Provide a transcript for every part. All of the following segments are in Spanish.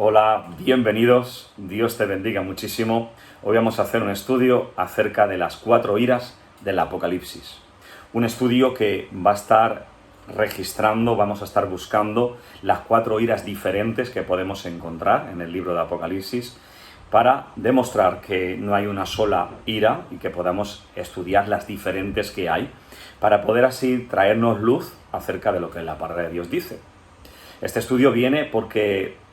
Hola, bienvenidos, Dios te bendiga muchísimo. Hoy vamos a hacer un estudio acerca de las 4 iras del Apocalipsis. Un estudio que va a estar registrando, vamos a estar buscando las 4 iras diferentes que podemos encontrar en el libro de Apocalipsis para demostrar que no hay una sola ira y que podamos estudiar las diferentes que hay para poder así traernos luz acerca de lo que la palabra de Dios dice. Este estudio viene porque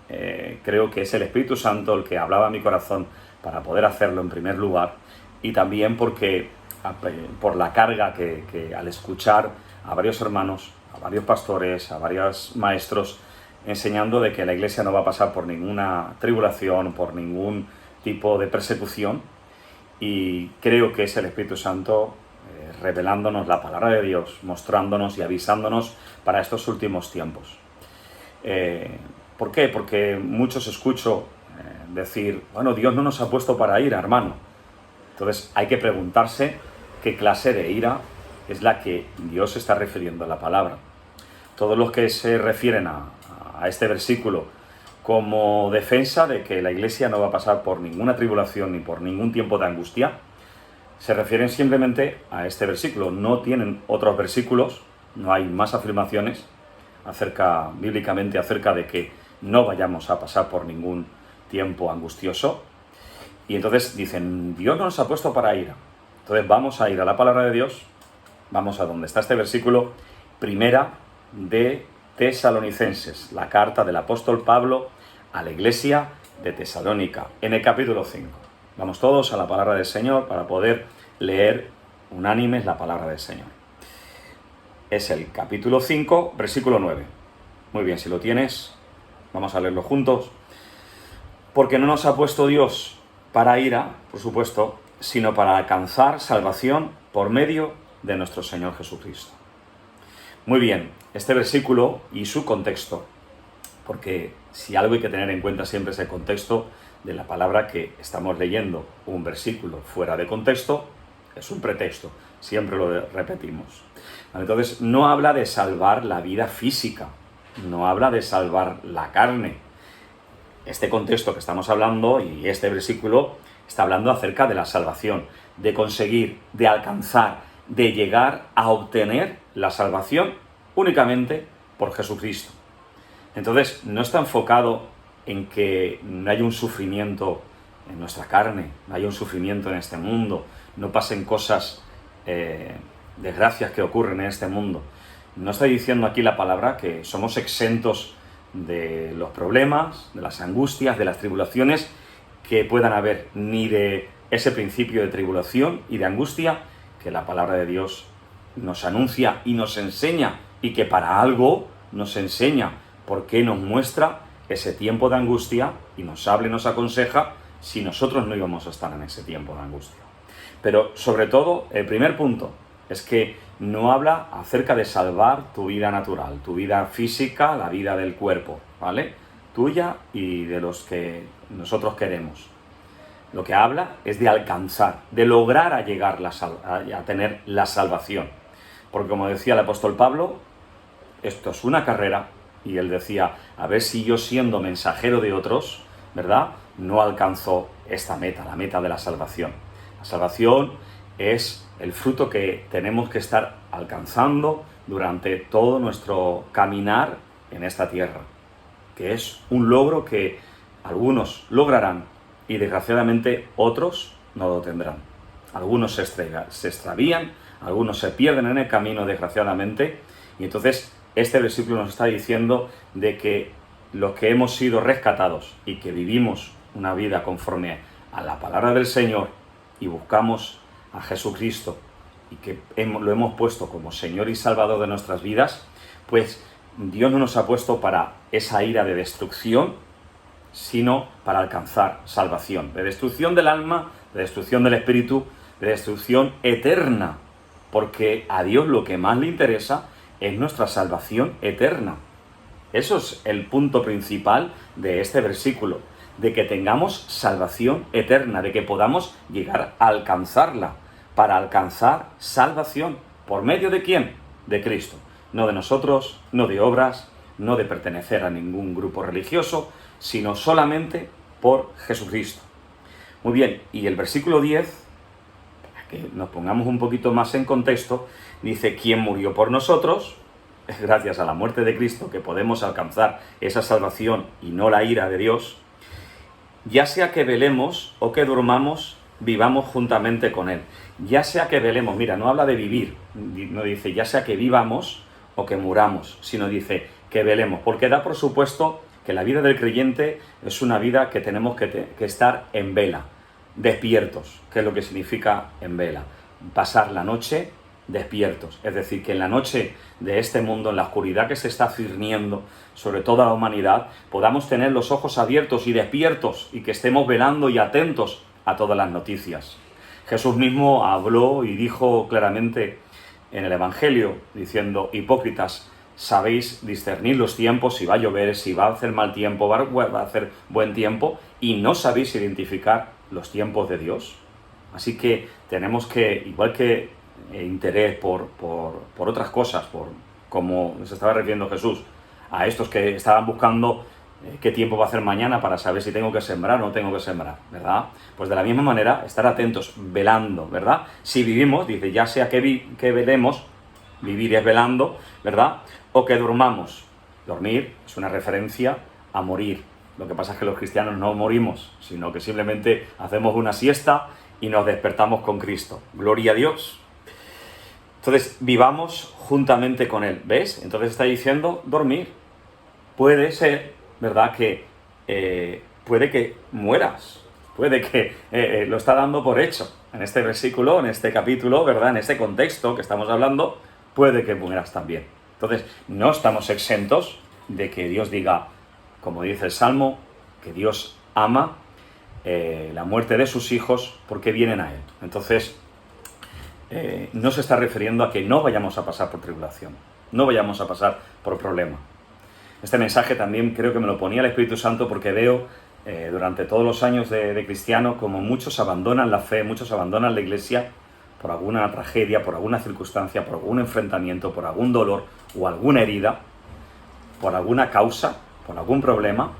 creo que es el Espíritu Santo el que hablaba a mi corazón para poder hacerlo en primer lugar, y también porque por la carga que al escuchar a varios hermanos, a varios pastores, a varios maestros enseñando de que la iglesia no va a pasar por ninguna tribulación, por ningún tipo de persecución, y creo que es el Espíritu Santo revelándonos la palabra de Dios, mostrándonos y avisándonos para estos últimos tiempos. ¿Por qué? Porque muchos escucho decir, bueno, Dios no nos ha puesto para ira, hermano. Entonces hay que preguntarse qué clase de ira es la que Dios está refiriendo a la palabra. Todos los que se refieren a este versículo como defensa de que la iglesia no va a pasar por ninguna tribulación ni por ningún tiempo de angustia, se refieren simplemente a este versículo. No tienen otros versículos, no hay más afirmaciones bíblicamente acerca de que no vayamos a pasar por ningún tiempo angustioso. Y entonces dicen, Dios no nos ha puesto para ira. Entonces vamos a ir a la palabra de Dios, vamos a donde está este versículo, primera de Tesalonicenses, la carta del apóstol Pablo a la iglesia de Tesalónica, en el capítulo 5. Vamos todos a la palabra del Señor para poder leer unánimes la palabra del Señor. Es el capítulo 5, versículo 9. Muy bien, si lo tienes, vamos a leerlo juntos. Porque no nos ha puesto Dios para ira, por supuesto, sino para alcanzar salvación por medio de nuestro Señor Jesucristo. Muy bien, este versículo y su contexto, porque si algo hay que tener en cuenta siempre es el contexto de la palabra que estamos leyendo. Un versículo fuera de contexto es un pretexto, siempre lo repetimos. Entonces no habla de salvar la vida física, no habla de salvar la carne. Este contexto que estamos hablando y este versículo está hablando acerca de la salvación, de conseguir, de alcanzar, de llegar a obtener la salvación únicamente por Jesucristo. Entonces no está enfocado en que no haya un sufrimiento en nuestra carne, no haya un sufrimiento en este mundo, no pasen cosas, desgracias que ocurren en este mundo. No está diciendo aquí la palabra que somos exentos de los problemas, de las angustias, de las tribulaciones que puedan haber, ni de ese principio de tribulación y de angustia que la palabra de Dios nos anuncia y nos enseña, y que para algo nos enseña, porque nos muestra ese tiempo de angustia y nos habla y nos aconseja si nosotros no íbamos a estar en ese tiempo de angustia. Pero sobre todo, el primer punto es que no habla acerca de salvar tu vida natural, tu vida física, la vida del cuerpo, ¿vale? Tuya y de los que nosotros queremos. Lo que habla es de alcanzar, de lograr a llegar a tener la salvación. Porque como decía el apóstol Pablo, esto es una carrera, y él decía, a ver si yo siendo mensajero de otros, ¿verdad?, no alcanzo esta meta, la meta de la salvación. La salvación es el fruto que tenemos que estar alcanzando durante todo nuestro caminar en esta tierra, que es un logro que algunos lograrán y desgraciadamente otros no lo tendrán. Algunos se extravían, algunos se pierden en el camino desgraciadamente, y entonces este versículo nos está diciendo de que los que hemos sido rescatados y que vivimos una vida conforme a la palabra del Señor y buscamos a Jesucristo y que lo hemos puesto como Señor y Salvador de nuestras vidas, pues Dios no nos ha puesto para esa ira de destrucción, sino para alcanzar salvación, de destrucción del alma, de destrucción del espíritu, de destrucción eterna, porque a Dios lo que más le interesa es nuestra salvación eterna. Eso es el punto principal de este versículo, de que tengamos salvación eterna, de que podamos llegar a alcanzarla, para alcanzar salvación. ¿Por medio de quién? De Cristo. No de nosotros, no de obras, no de pertenecer a ningún grupo religioso, sino solamente por Jesucristo. Muy bien, y el versículo 10, para que nos pongamos un poquito más en contexto, dice: quien murió por nosotros, es gracias a la muerte de Cristo que podemos alcanzar esa salvación y no la ira de Dios, ya sea que velemos o que durmamos, vivamos juntamente con Él. Ya sea que velemos, mira, no habla de vivir, no dice ya sea que vivamos o que muramos, sino dice que velemos, porque da por supuesto que la vida del creyente es una vida que tenemos que estar en vela, despiertos, que es lo que significa en vela, pasar la noche despiertos, es decir, que en la noche de este mundo, en la oscuridad que se está cirniendo sobre toda la humanidad, podamos tener los ojos abiertos y despiertos y que estemos velando y atentos a todas las noticias. Jesús mismo habló y dijo claramente en el Evangelio, diciendo: hipócritas, sabéis discernir los tiempos, si va a llover, si va a hacer mal tiempo, va a hacer buen tiempo, y no sabéis identificar los tiempos de Dios. Así que tenemos que, igual que interés por otras cosas, por como se estaba refiriendo Jesús, a estos que estaban buscando qué tiempo va a hacer mañana para saber si tengo que sembrar o no tengo que sembrar, ¿verdad? Pues de la misma manera, estar atentos, velando, ¿verdad? Si vivimos, dice, ya sea que velemos, vivir es velando, ¿verdad? O que durmamos. Dormir es una referencia a morir. Lo que pasa es que los cristianos no morimos, sino que simplemente hacemos una siesta y nos despertamos con Cristo. Gloria a Dios. Entonces, vivamos juntamente con Él. ¿Ves? Entonces está diciendo dormir. Puede ser, ¿verdad?, que puede que mueras. Puede que lo está dando por hecho. En este versículo, en este capítulo, ¿verdad?, en este contexto que estamos hablando, puede que mueras también. Entonces, no estamos exentos de que Dios diga, como dice el Salmo, que Dios ama la muerte de sus hijos porque vienen a Él. Entonces, no se está refiriendo a que no vayamos a pasar por tribulación, no vayamos a pasar por problema. Este mensaje también creo que me lo ponía el Espíritu Santo porque veo durante todos los años de cristiano como muchos abandonan la fe, muchos abandonan la iglesia por alguna tragedia, por alguna circunstancia, por algún enfrentamiento, por algún dolor o alguna herida, por alguna causa, por algún problema,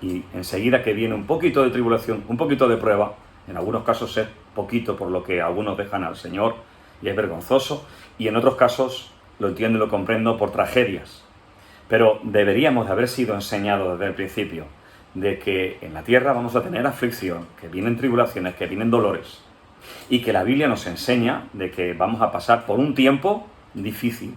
y enseguida que viene un poquito de tribulación, un poquito de prueba, en algunos casos es poquito por lo que algunos dejan al Señor y es vergonzoso, y en otros casos, lo entiendo y lo comprendo, por tragedias. Pero deberíamos de haber sido enseñados desde el principio de que en la tierra vamos a tener aflicción, que vienen tribulaciones, que vienen dolores, y que la Biblia nos enseña de que vamos a pasar por un tiempo difícil,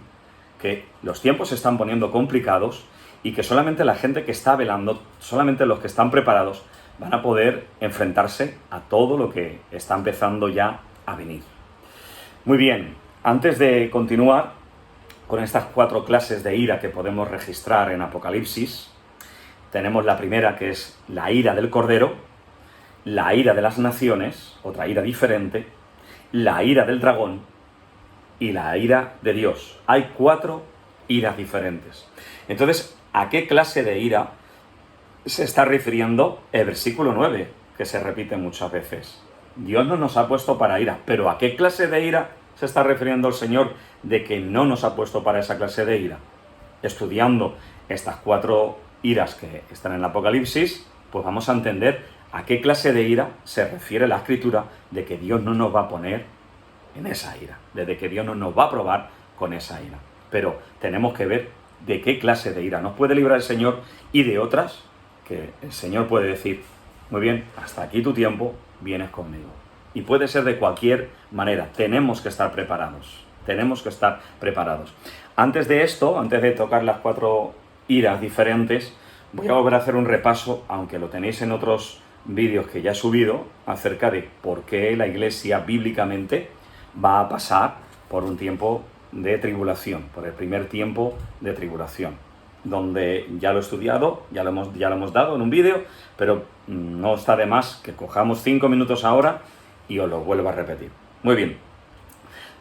que los tiempos se están poniendo complicados y que solamente la gente que está velando, solamente los que están preparados, van a poder enfrentarse a todo lo que está empezando ya a venir. Muy bien, antes de continuar con estas 4 clases de ira que podemos registrar en Apocalipsis, tenemos la primera, que es la ira del Cordero, la ira de las naciones, otra ira diferente, la ira del dragón y la ira de Dios. Hay 4 iras diferentes. Entonces, ¿a qué clase de ira se está refiriendo el versículo 9, que se repite muchas veces? Dios no nos ha puesto para ira, pero ¿a qué clase de ira se está refiriendo el Señor de que no nos ha puesto para esa clase de ira? Estudiando estas 4 iras que están en el Apocalipsis, pues vamos a entender a qué clase de ira se refiere la Escritura de que Dios no nos va a poner en esa ira, de que Dios no nos va a probar con esa ira. Pero tenemos que ver de qué clase de ira nos puede librar el Señor y de otras que el Señor puede decir, muy bien, hasta aquí tu tiempo, vienes conmigo. Y puede ser de cualquier manera. Tenemos que estar preparados. Tenemos que estar preparados. Antes de esto, antes de tocar las 4 iras diferentes, voy a volver a hacer un repaso, aunque lo tenéis en otros vídeos que ya he subido, acerca de por qué la Iglesia bíblicamente va a pasar por un tiempo de tribulación, por el primer tiempo de tribulación, donde ya lo he estudiado, ya lo hemos dado en un vídeo, pero no está de más que cojamos 5 minutos ahora y os lo vuelvo a repetir. Muy bien,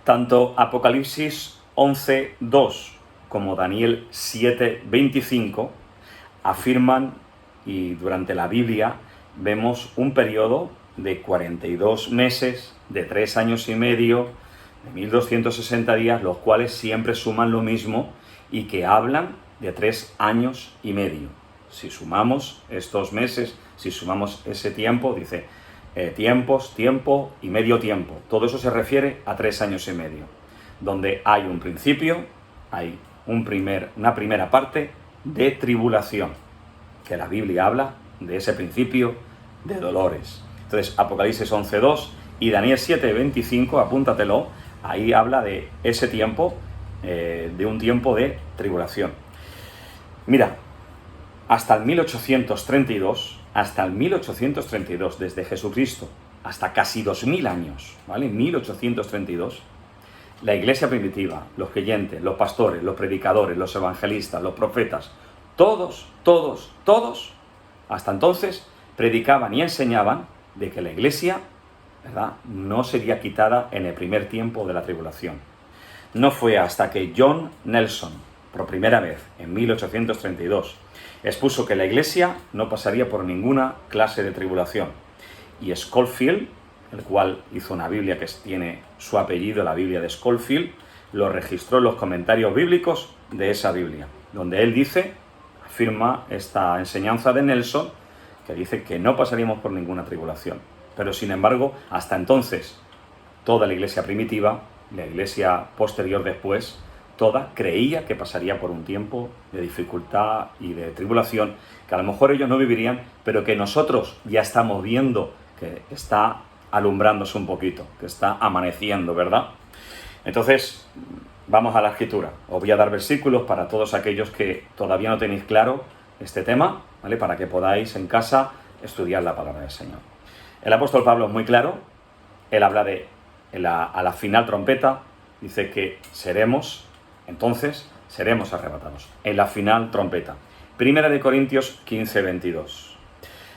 tanto Apocalipsis 11:2 como Daniel 7:25 afirman, y durante la Biblia vemos un periodo de 42 meses, de 3 años y medio, de 1260 días, los cuales siempre suman lo mismo y que hablan de 3 años y medio. Si sumamos estos meses, si sumamos ese tiempo, dice tiempos, tiempo y medio tiempo. Todo eso se refiere a 3 años y medio, donde hay un principio, hay una primera parte de tribulación, que la Biblia habla de ese principio de dolores. Entonces, Apocalipsis 11:2 y Daniel 7:25, apúntatelo, ahí habla de ese tiempo, de un tiempo de tribulación. Mira, hasta el 1832, desde Jesucristo, hasta casi 2000 años, ¿vale? 1832, la iglesia primitiva, los creyentes, los pastores, los predicadores, los evangelistas, los profetas, todos, hasta entonces, predicaban y enseñaban de que la iglesia, ¿verdad?, no sería quitada en el primer tiempo de la tribulación. No fue hasta que John Nelson, por primera vez, en 1832, expuso que la iglesia no pasaría por ninguna clase de tribulación. Y Scofield, el cual hizo una Biblia que tiene su apellido, la Biblia de Scofield, lo registró en los comentarios bíblicos de esa Biblia, donde él afirma esta enseñanza de Nelson, que dice que no pasaríamos por ninguna tribulación. Pero sin embargo, hasta entonces, toda la iglesia primitiva, la iglesia posterior después, toda creía que pasaría por un tiempo de dificultad y de tribulación, que a lo mejor ellos no vivirían, pero que nosotros ya estamos viendo que está alumbrándose un poquito, que está amaneciendo, ¿verdad? Entonces, vamos a la Escritura. Os voy a dar versículos para todos aquellos que todavía no tenéis claro este tema, ¿vale?, para que podáis en casa estudiar la palabra del Señor. El apóstol Pablo es muy claro. Él habla de a la final trompeta, dice que seremos arrebatados en la final trompeta. Primera de Corintios 15:22.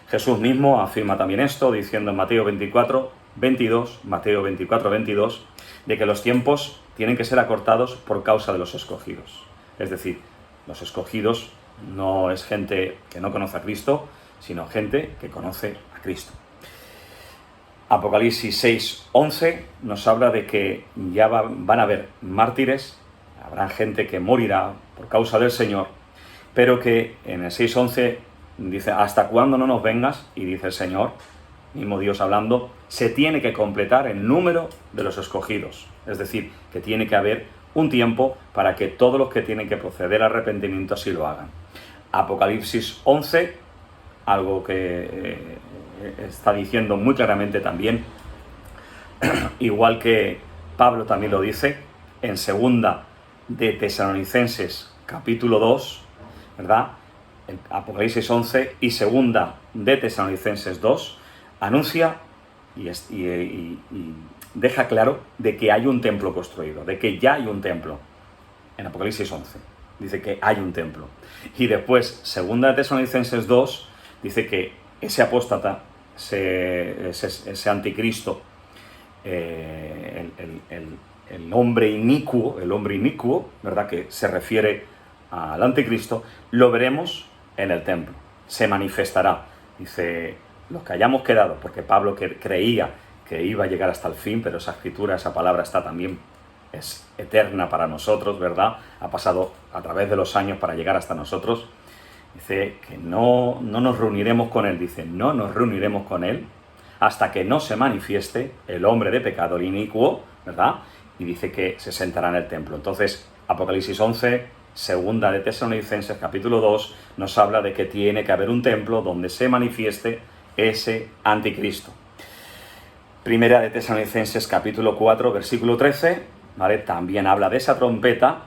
Jesús mismo afirma también esto, diciendo en Mateo 24:22, de que los tiempos tienen que ser acortados por causa de los escogidos. Es decir, los escogidos no es gente que no conoce a Cristo, sino gente que conoce a Cristo. Apocalipsis 6:11 nos habla de que ya van a haber mártires, habrá gente que morirá por causa del Señor, pero que en el 6:11 dice, ¿hasta cuándo no nos vengas? Y dice el Señor, mismo Dios hablando, se tiene que completar el número de los escogidos. Es decir, que tiene que haber un tiempo para que todos los que tienen que proceder al arrepentimiento así lo hagan. Apocalipsis 11, algo que está diciendo muy claramente también, igual que Pablo también lo dice, en segunda de Tesalonicenses capítulo 2, ¿verdad?, en Apocalipsis 11 y segunda de Tesalonicenses 2, anuncia y deja claro de que hay un templo construido, de que ya hay un templo. En Apocalipsis 11 dice que hay un templo. Y después, segunda de Tesalonicenses 2, dice que ese apóstata, ese anticristo, el hombre inicuo, ¿verdad?, que se refiere al anticristo, lo veremos en el templo, se manifestará. Dice, los que hayamos quedado, porque Pablo creía que iba a llegar hasta el fin, pero esa escritura, esa palabra está también, es eterna para nosotros, ¿verdad? Ha pasado a través de los años para llegar hasta nosotros. Dice que no nos reuniremos con él, dice, no nos reuniremos con él hasta que no se manifieste el hombre de pecado, el inicuo, ¿verdad? Y dice que se sentará en el templo. Entonces, Apocalipsis 11, segunda de Tesalonicenses, capítulo 2, nos habla de que tiene que haber un templo donde se manifieste ese anticristo. Primera de Tesalonicenses, capítulo 4, versículo 13, ¿vale?, también habla de esa trompeta.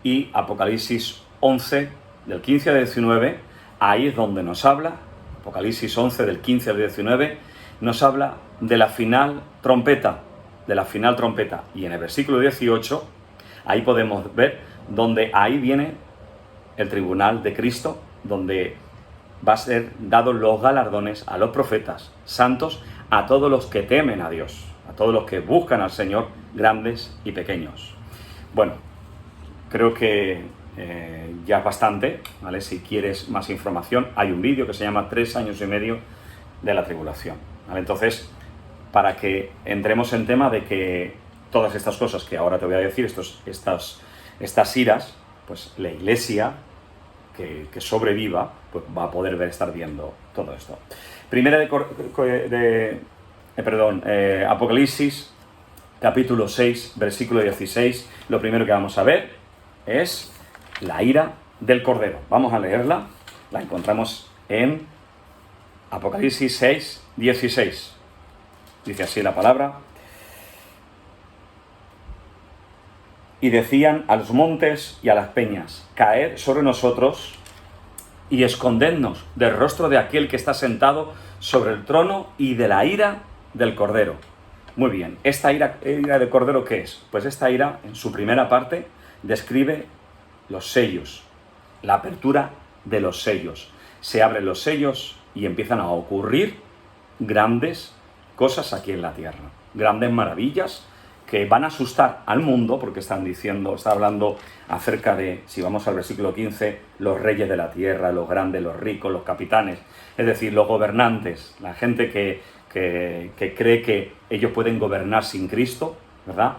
Y Apocalipsis 11, del 15 al 19, ahí es donde nos habla, Apocalipsis 11, del 15 al 19, nos habla de la final trompeta, Y en el versículo 18, ahí podemos ver donde ahí viene el tribunal de Cristo, donde va a ser dados los galardones a los profetas santos, a todos los que temen a Dios, a todos los que buscan al Señor, grandes y pequeños. Bueno, creo que ya es bastante, ¿vale? Si quieres más información, hay un vídeo que se llama 3 años y medio de la tribulación, ¿vale? Entonces, para que entremos en tema de que todas estas cosas que ahora te voy a decir, estas iras, pues la Iglesia que sobreviva, pues va a poder estar viendo todo esto. Apocalipsis, capítulo 6, versículo 16, lo primero que vamos a ver es la ira del Cordero. Vamos a leerla, la encontramos en Apocalipsis 6, 16. Dice así la palabra. Y decían a los montes y a las peñas, caed sobre nosotros y escondednos del rostro de aquel que está sentado sobre el trono y de la ira del Cordero. Muy bien, ¿esta ira del Cordero qué es? Pues esta ira, en su primera parte, describe los sellos, la apertura de los sellos. Se abren los sellos y empiezan a ocurrir grandes cosas aquí en la tierra, grandes maravillas que van a asustar al mundo, porque está hablando acerca de, si vamos al versículo 15, los reyes de la tierra, los grandes, los ricos, los capitanes, es decir, los gobernantes, la gente que cree que ellos pueden gobernar sin Cristo, ¿verdad?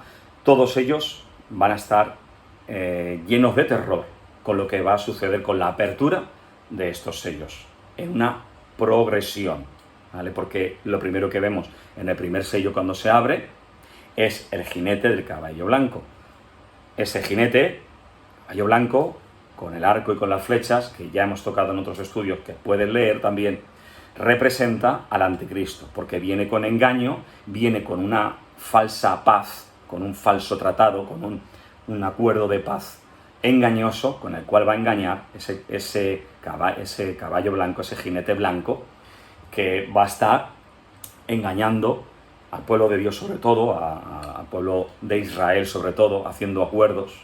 Todos ellos van a estar llenos de terror con lo que va a suceder con la apertura de estos sellos, en una progresión, ¿vale? Porque lo primero que vemos en el primer sello cuando se abre es el jinete del caballo blanco. Ese jinete, caballo blanco, con el arco y con las flechas, que ya hemos tocado en otros estudios, que pueden leer también, representa al anticristo, porque viene con engaño, viene con una falsa paz, con un falso tratado, con un acuerdo de paz engañoso, con el cual va a engañar ese caballo blanco, ese jinete blanco, que va a estar engañando al pueblo de Dios sobre todo, al pueblo de Israel sobre todo, haciendo acuerdos,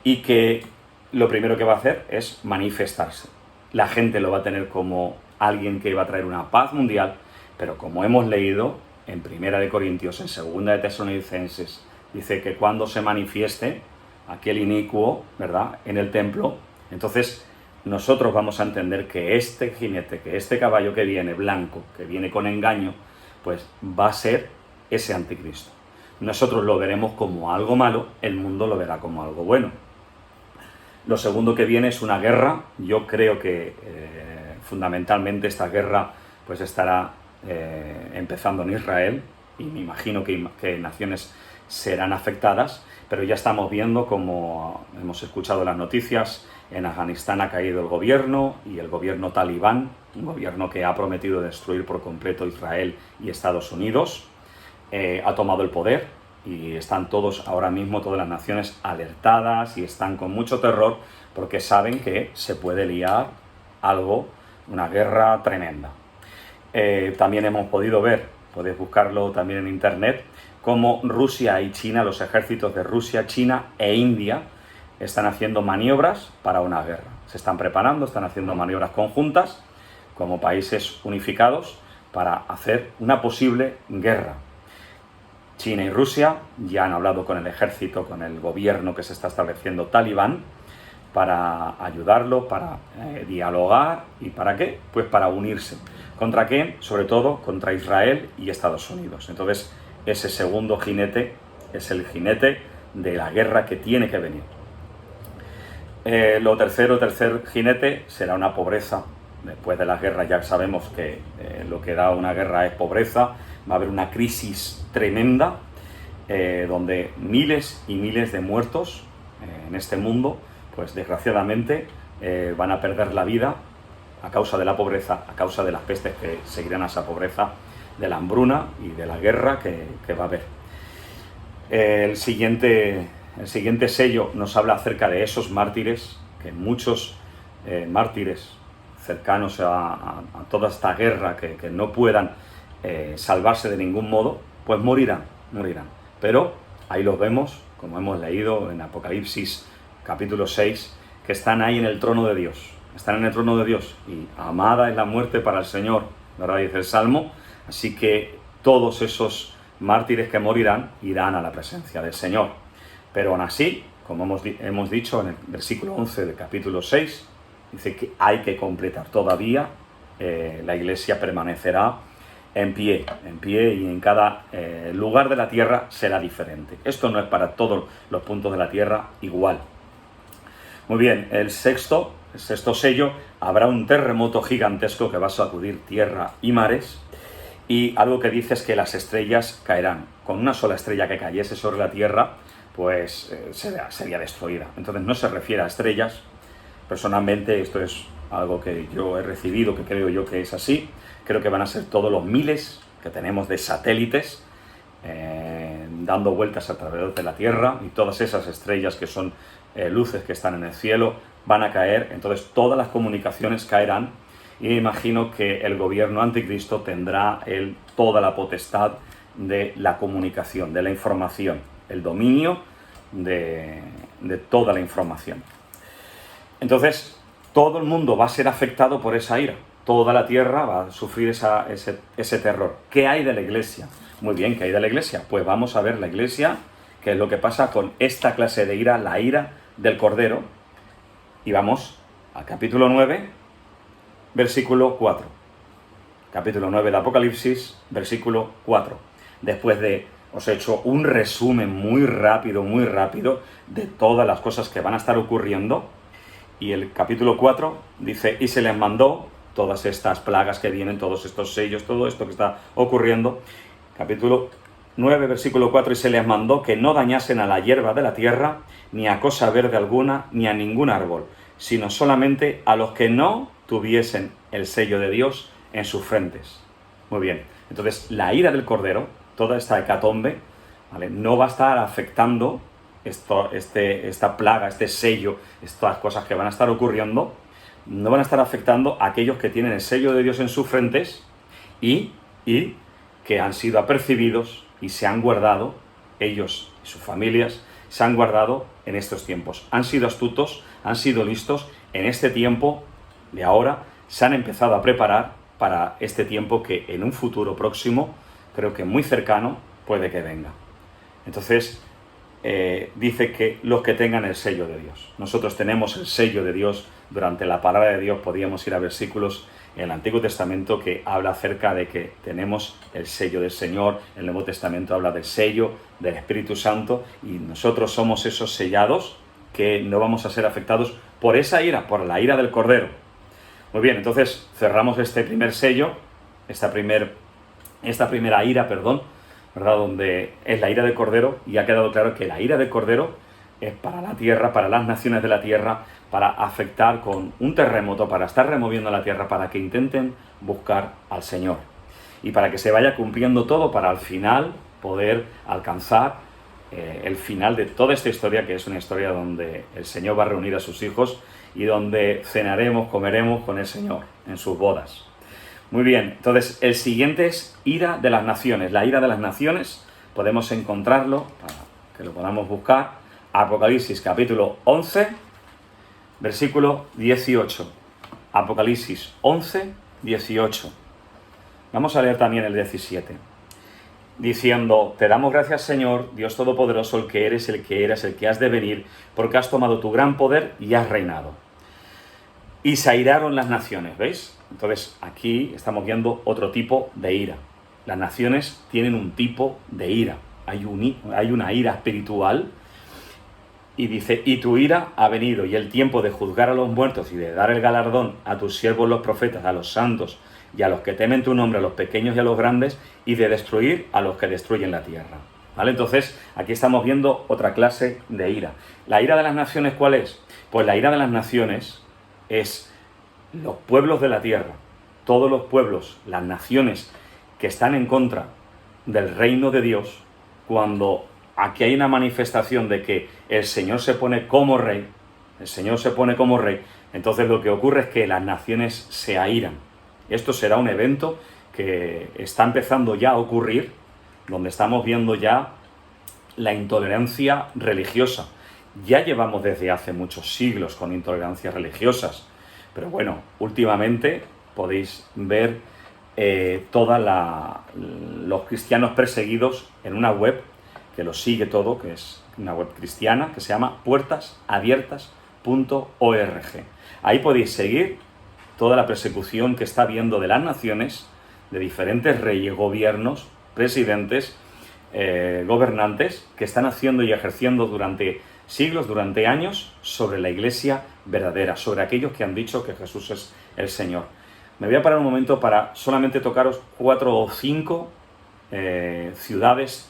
y que lo primero que va a hacer es manifestarse. La gente lo va a tener como alguien que va a traer una paz mundial, pero como hemos leído en 1 de Corintios, en 2 de Tesalonicenses, dice que cuando se manifieste aquel inicuo, ¿verdad?, en el templo, entonces nosotros vamos a entender que este jinete, que este caballo que viene blanco, que viene con engaño, pues va a ser ese anticristo. Nosotros lo veremos como algo malo, el mundo lo verá como algo bueno. Lo segundo que viene es una guerra. Yo creo que fundamentalmente esta guerra pues estará empezando en Israel, y me imagino que naciones serán afectadas, pero ya estamos viendo, como hemos escuchado en las noticias, en Afganistán ha caído el gobierno, y el gobierno talibán, un gobierno que ha prometido destruir por completo Israel y Estados Unidos, ha tomado el poder, y están todos ahora mismo, todas las naciones alertadas, y están con mucho terror porque saben que se puede liar algo, una guerra tremenda. También hemos podido ver, podéis buscarlo también en internet, cómo Rusia y China, los ejércitos de Rusia, China e India, están haciendo maniobras para una guerra. Se están preparando, están haciendo maniobras conjuntas como países unificados para hacer una posible guerra. China y Rusia ya han hablado con el ejército, con el gobierno que se está estableciendo talibán, para ayudarlo, para dialogar. ¿Y para qué? Pues para unirse. ¿Contra qué? Sobre todo contra Israel y Estados Unidos. Entonces, ese segundo jinete es el jinete de la guerra que tiene que venir. Tercer jinete será una pobreza. Después de las guerras ya sabemos que lo que da una guerra es pobreza. Va a haber una crisis tremenda, donde miles y miles de muertos en este mundo, pues desgraciadamente van a perder la vida a causa de la pobreza, a causa de las pestes que seguirán a esa pobreza, de la hambruna y de la guerra que va a haber. El siguiente sello nos habla acerca de esos mártires, que muchos mártires cercanos a toda esta guerra, que no puedan salvarse de ningún modo, pues morirán. Pero ahí los vemos, como hemos leído en Apocalipsis capítulo 6, que están ahí en el trono de Dios. Están en el trono de Dios, y amada es la muerte para el Señor, ¿verdad?, dice el Salmo. Así que todos esos mártires que morirán irán a la presencia del Señor. Pero aún así, como hemos dicho en el versículo 11 del capítulo 6, dice que hay que completar todavía, la iglesia permanecerá en pie, y en cada lugar de la tierra será diferente. Esto no es para todos los puntos de la tierra igual. Muy bien, el sexto sexto sello, habrá un terremoto gigantesco que va a sacudir tierra y mares, y algo que dice es que las estrellas caerán. Con una sola estrella que cayese sobre la tierra, pues sería destruida. Entonces no se refiere a estrellas. Personalmente esto es algo que yo he recibido, que creo yo que es así. Creo que van a ser todos los miles que tenemos de satélites dando vueltas a través de la Tierra, y todas esas estrellas que son luces que están en el cielo van a caer. Entonces todas las comunicaciones caerán, y me imagino que el gobierno anticristo tendrá toda la potestad de la comunicación, de la información, el dominio de toda la información. Entonces todo el mundo va a ser afectado por esa ira. Toda la tierra va a sufrir ese terror. ¿Qué hay de la iglesia? Muy bien, ¿qué hay de la iglesia? Pues vamos a ver la iglesia, qué es lo que pasa con esta clase de ira, la ira del Cordero. Y vamos al capítulo 9, versículo 4. Capítulo 9 de Apocalipsis, versículo 4. Después de, os he hecho un resumen muy rápido de todas las cosas que van a estar ocurriendo. Y el capítulo 4 dice, y se les mandó todas estas plagas que vienen, todos estos sellos, todo esto que está ocurriendo. Capítulo 9, versículo 4, y se les mandó que no dañasen a la hierba de la tierra, ni a cosa verde alguna, ni a ningún árbol, sino solamente a los que no tuviesen el sello de Dios en sus frentes. Muy bien, entonces la ira del Cordero, toda esta hecatombe, ¿vale?, no va a estar afectando esta plaga, este sello, estas cosas que van a estar ocurriendo, no van a estar afectando a aquellos que tienen el sello de Dios en sus frentes y que han sido apercibidos y se han guardado, ellos y sus familias, se han guardado en estos tiempos. Han sido astutos, han sido listos, en este tiempo de ahora se han empezado a preparar para este tiempo que en un futuro próximo, creo que muy cercano, puede que venga. Entonces, dice que los que tengan el sello de Dios. Nosotros tenemos el sello de Dios. Durante la palabra de Dios podíamos ir a versículos en el Antiguo Testamento que habla acerca de que tenemos el sello del Señor. El Nuevo Testamento habla del sello del Espíritu Santo, y nosotros somos esos sellados que no vamos a ser afectados por esa ira, por la ira del Cordero. Muy bien, entonces cerramos este primer sello, esta primera ira, ¿verdad?, donde es la ira del Cordero, y ha quedado claro que la ira del Cordero es para la tierra, para las naciones de la tierra, para afectar con un terremoto, para estar removiendo la tierra, para que intenten buscar al Señor, y para que se vaya cumpliendo todo, para al final poder alcanzar el final de toda esta historia, que es una historia donde el Señor va a reunir a sus hijos y donde cenaremos, comeremos con el Señor en sus bodas. Muy bien, entonces el siguiente es ira de las naciones. La ira de las naciones podemos encontrarlo, para que lo podamos buscar, Apocalipsis capítulo 11, versículo 18. Apocalipsis 11, 18. Vamos a leer también el 17. Diciendo, te damos gracias, Señor, Dios Todopoderoso, el que eres, el que eras, el que has de venir, porque has tomado tu gran poder y has reinado. Y se airaron las naciones, ¿veis? Entonces aquí estamos viendo otro tipo de ira. Las naciones tienen un tipo de ira. Hay una ira espiritual. Y dice, y tu ira ha venido, y el tiempo de juzgar a los muertos y de dar el galardón a tus siervos los profetas, a los santos y a los que temen tu nombre, a los pequeños y a los grandes, y de destruir a los que destruyen la tierra. ¿Vale? Entonces, aquí estamos viendo otra clase de ira. ¿La ira de las naciones cuál es? Pues la ira de las naciones es los pueblos de la tierra, todos los pueblos, las naciones que están en contra del reino de Dios. Cuando aquí hay una manifestación de que el Señor se pone como rey, entonces lo que ocurre es que las naciones se airan. Esto será un evento que está empezando ya a ocurrir, donde estamos viendo ya la intolerancia religiosa. Ya llevamos desde hace muchos siglos con intolerancias religiosas, pero bueno, últimamente podéis ver los cristianos perseguidos en una web que lo sigue todo, que es una web cristiana, que se llama puertasabiertas.org. Ahí podéis seguir toda la persecución que está habiendo de las naciones, de diferentes reyes, gobiernos, presidentes, gobernantes, que están haciendo y ejerciendo durante siglos, durante años, sobre la iglesia verdadera, sobre aquellos que han dicho que Jesús es el Señor. Me voy a parar un momento para solamente tocaros 4 o 5 ciudades,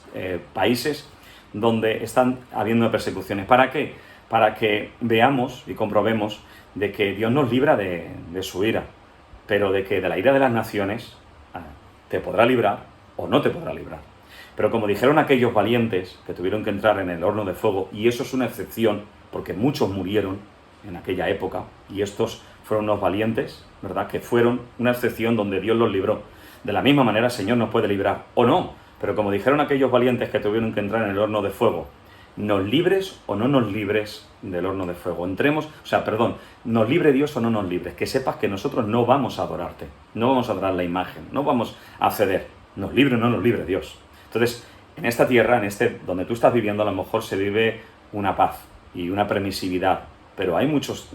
países, donde están habiendo persecuciones. ¿Para qué? Para que veamos y comprobemos de que Dios nos libra de su ira, pero de que de la ira de las naciones te podrá librar o no te podrá librar. Pero como dijeron aquellos valientes que tuvieron que entrar en el horno de fuego, y eso es una excepción, porque muchos murieron en aquella época, y estos fueron unos valientes, ¿verdad?, que fueron una excepción donde Dios los libró. De la misma manera el Señor nos puede librar, o no, pero como dijeron aquellos valientes que tuvieron que entrar en el horno de fuego, nos libres o no nos libres del horno de fuego. Nos libre Dios o no nos libres. Que sepas que nosotros no vamos a adorarte, no vamos a adorar la imagen, no vamos a ceder. Nos libre o no nos libre Dios. Entonces, en esta tierra, donde tú estás viviendo, a lo mejor se vive una paz y una permisividad, pero hay muchos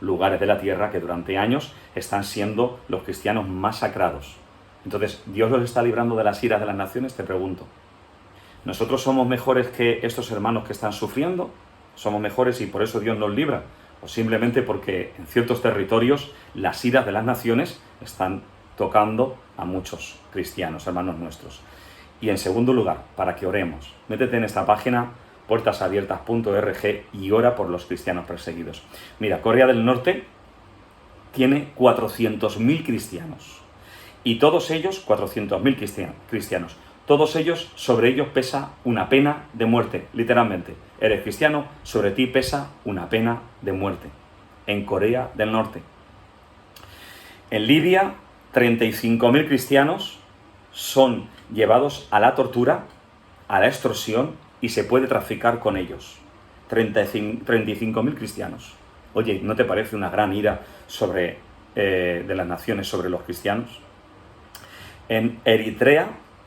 lugares de la tierra que durante años están siendo los cristianos masacrados. Entonces, ¿Dios los está librando de las iras de las naciones? Te pregunto. ¿Nosotros somos mejores que estos hermanos que están sufriendo? ¿Somos mejores y por eso Dios nos libra? ¿O simplemente porque en ciertos territorios las iras de las naciones están tocando a muchos cristianos, hermanos nuestros? Y en segundo lugar, para que oremos, métete en esta página, puertasabiertas.org, y ora por los cristianos perseguidos. Mira, Corea del Norte tiene 400.000 cristianos. Y todos ellos, 400.000 cristianos, todos ellos, sobre ellos pesa una pena de muerte, literalmente. Eres cristiano, sobre ti pesa una pena de muerte. En Corea del Norte. En Libia, 35.000 cristianos son llevados a la tortura, a la extorsión, y se puede traficar con ellos. 35.000 cristianos. Oye, ¿no te parece una gran ira de las naciones sobre los cristianos? En Eritrea,